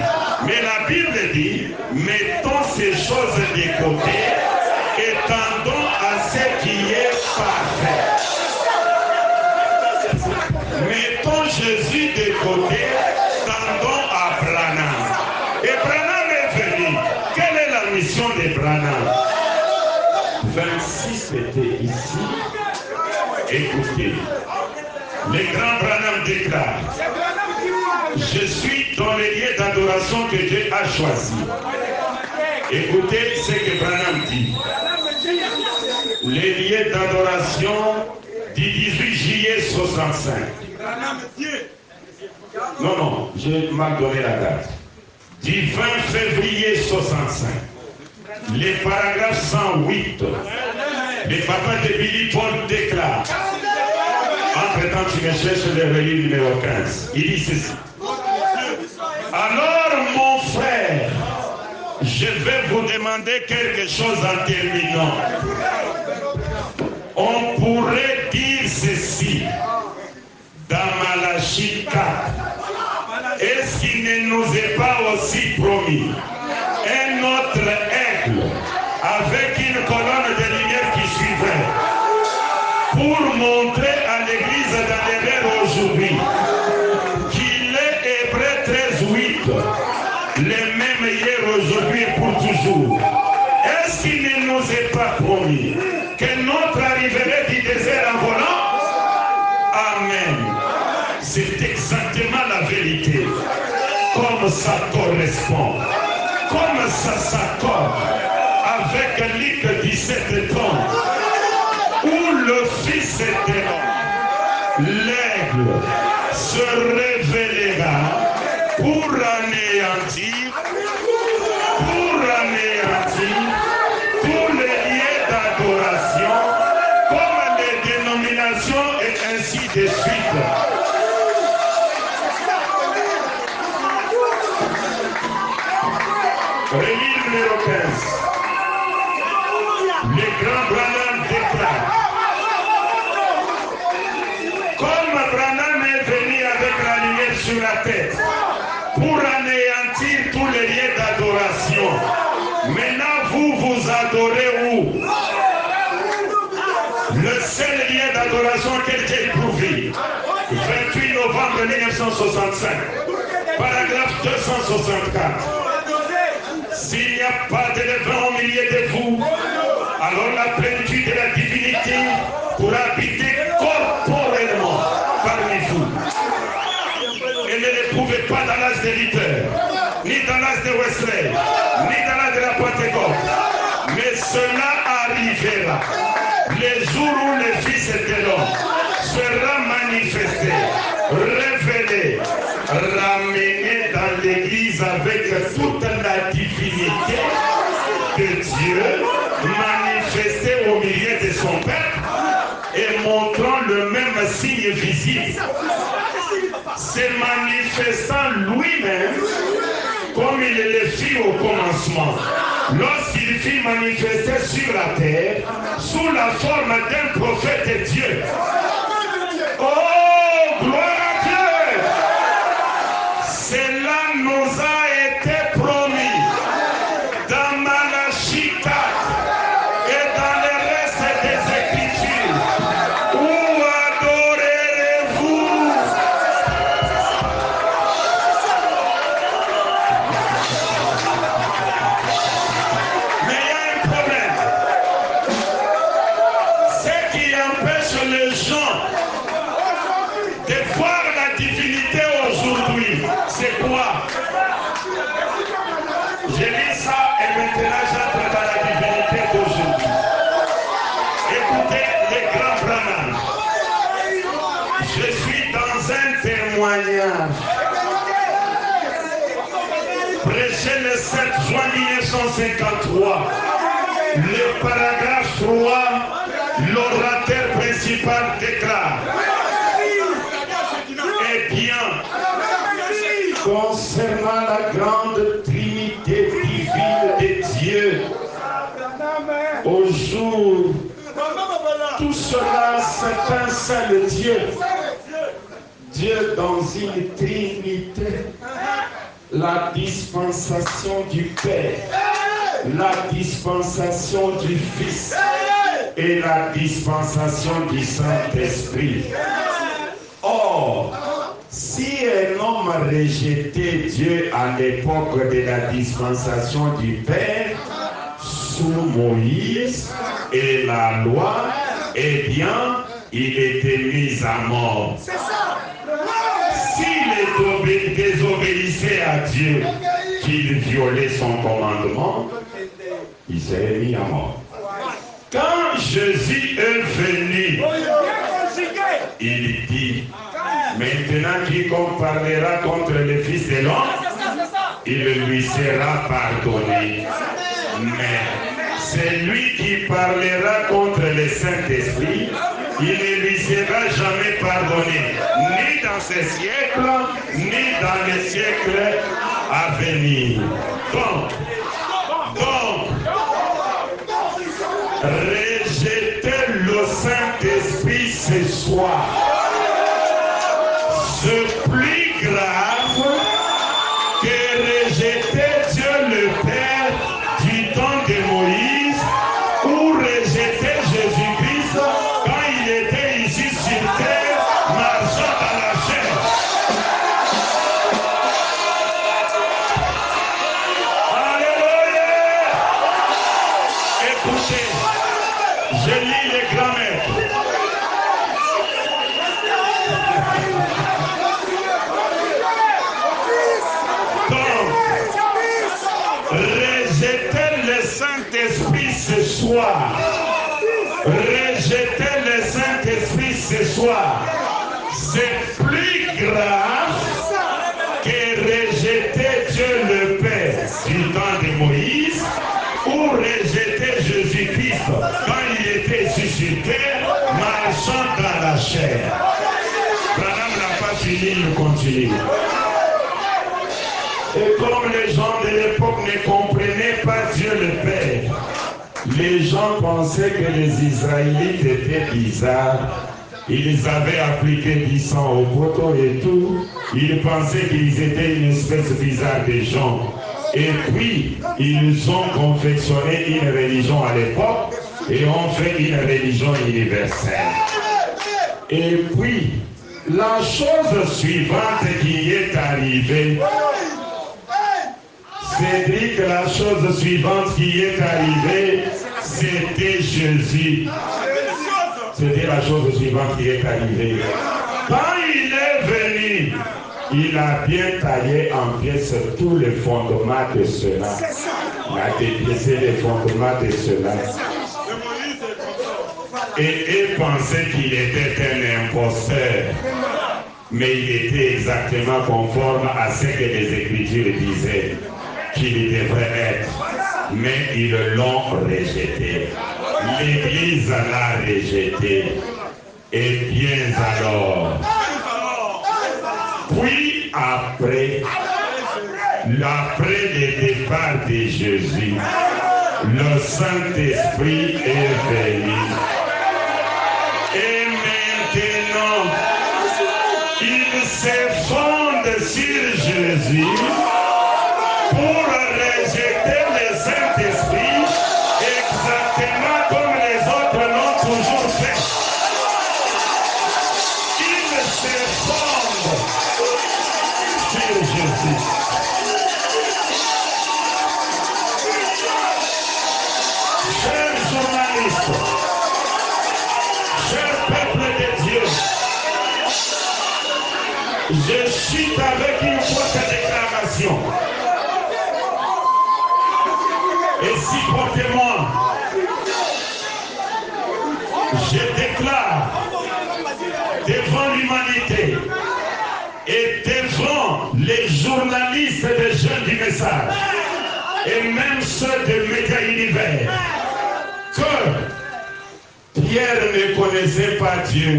Mais la Bible dit, mettons ces choses de côté et tendons à ce qui est parfait. Mettons Jésus de côté, tendons à Branham. Et Branham est venu. Quelle est la mission de Branham? 26 était ici. Écoutez, le grand Branham déclare, je suis dans les lieux d'adoration que Dieu a choisi. Écoutez ce que Branham dit. Les lieux d'adoration du 18 juillet 65. Non, j'ai mal donné la date. Du 20 février 65. Les paragraphes 108. Le papa de Billy Paul déclare. Entre-temps, tu me cherches le relis numéro 15. Il dit ceci. demander quelque chose en terminant. On pourrait dire ceci dans Malachie 4. Est-ce qu'il ne nous est pas aussi promis un autre aigle avec une colonne de lumière qui suivrait pour montrer à l'église d'Annéler aujourd'hui qu'il est Hébreux 13:8, le même hier, aujourd'hui et pour toujours. Est-ce qu'il ne nous est pas promis que notre arriverait du désert en volant? Amen. C'est exactement la vérité. Comme ça correspond, comme ça s'accorde avec Luc 17:30, où le Fils de l'homme, l'aigle, se révélera pour anéantir tous les lieux d'adoration, comme les dénominations et ainsi de suite. Rémi numéro 15. Le grand Branham déclare: comme Branham est venu avec la lumière sur la tête pour anéantir tous les lieux d'adoration, maintenant vous adorez où? Le seul lieu d'adoration quel qu'est éprouvé. 28 novembre 1965, paragraphe 264. S'il n'y a pas d'éléphant au milieu de vous, alors la plénitude de la divinité pourra habiter corporellement parmi vous. Et ne l'éprouvez pas dans l'âge de Luther, ni dans l'âge de Wesley, ni dans l'âge de la Pentecôte. Mais cela arrivera les jours où le Fils de l'homme sera manifesté, révélé, ramené dans l'église avec toute la divinité de Dieu, manifesté au milieu de son peuple et montrant le même signe visible, se manifestant lui-même comme il le fit au commencement, lorsqu'il fut manifesté sur la terre sous la forme d'un prophète de Dieu. Oh, gloire à Dieu! Cela nous a été promis dans Malachie 4 et dans le reste des Écritures. Où adorerez-vous? Mais il y a un problème. Ce qui empêche les gens de voir la divinité aujourd'hui, c'est quoi? Je lis ça et maintenant j'entre dans la divinité d'aujourd'hui. Écoutez les grands Branham. Je suis dans un témoignage. Prêché le 7 juin 1953. Le paragraphe 3, l'orateur principal déclare: eh bien, concernant la grande Trinité divine de Dieu, au jour, tout cela c'est un seul Dieu. Dieu dans une Trinité, la dispensation du Père, la dispensation du Fils et la dispensation du Saint-Esprit. Or, si un homme rejetait Dieu à l'époque de la dispensation du Père, sous Moïse et la loi, eh bien, il était mis à mort. S'il désobéissait à Dieu, qu'il violait son commandement, il serait mis à mort. Quand Jésus est venu, il dit: maintenant quiconque parlera contre le Fils de l'homme, il lui sera pardonné. Mais celui qui parlera contre le Saint-Esprit, il ne lui sera jamais pardonné, ni dans ce siècle, ni dans les siècles à venir. Donc, et rejeter Dieu le Père du temps de Moïse, ou rejeter Jésus-Christ quand il était ici sur terre, marchant dans la chair. Branham n'a pas fini, il continue. Et comme les gens de l'époque ne comprenaient pas Dieu le Père, les gens pensaient que les Israélites étaient bizarres. Ils avaient appliqué du sang au poteau et tout. Ils pensaient qu'ils étaient une espèce bizarre de gens. Et puis, ils ont confectionné une religion à l'époque et ont fait une religion universelle. Et puis, la chose suivante qui est arrivée, Cédric, la chose suivante qui est arrivée, c'était Jésus. C'était la chose suivante qui est arrivée. Quand il est venu, il a bien taillé en pièces tous les fondements de cela. Il a dépiécé les fondements de cela. Et il pensait qu'il était un imposteur. Mais il était exactement conforme à ce que les Écritures disaient qu'il devrait être. Mais ils l'ont rejeté. L'Église l'a rejeté. Et bien alors, puis après le départ de Jésus, le Saint-Esprit est venu. Et maintenant, il se fonde sur Jésus pour rejeter le Saint-Esprit exactement comme les autres l'ont toujours fait. Il se fonde sur Jésus. Chers journalistes, cher peuple de Dieu, je cite avec une forte déclaration. Et supportez-moi, je déclare devant l'humanité et devant les journalistes des jeunes du message et même ceux de Média Univers que Pierre ne connaissait pas Dieu,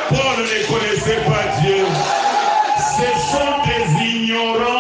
Paul ne connaissait pas Dieu. Ce sont des ignorants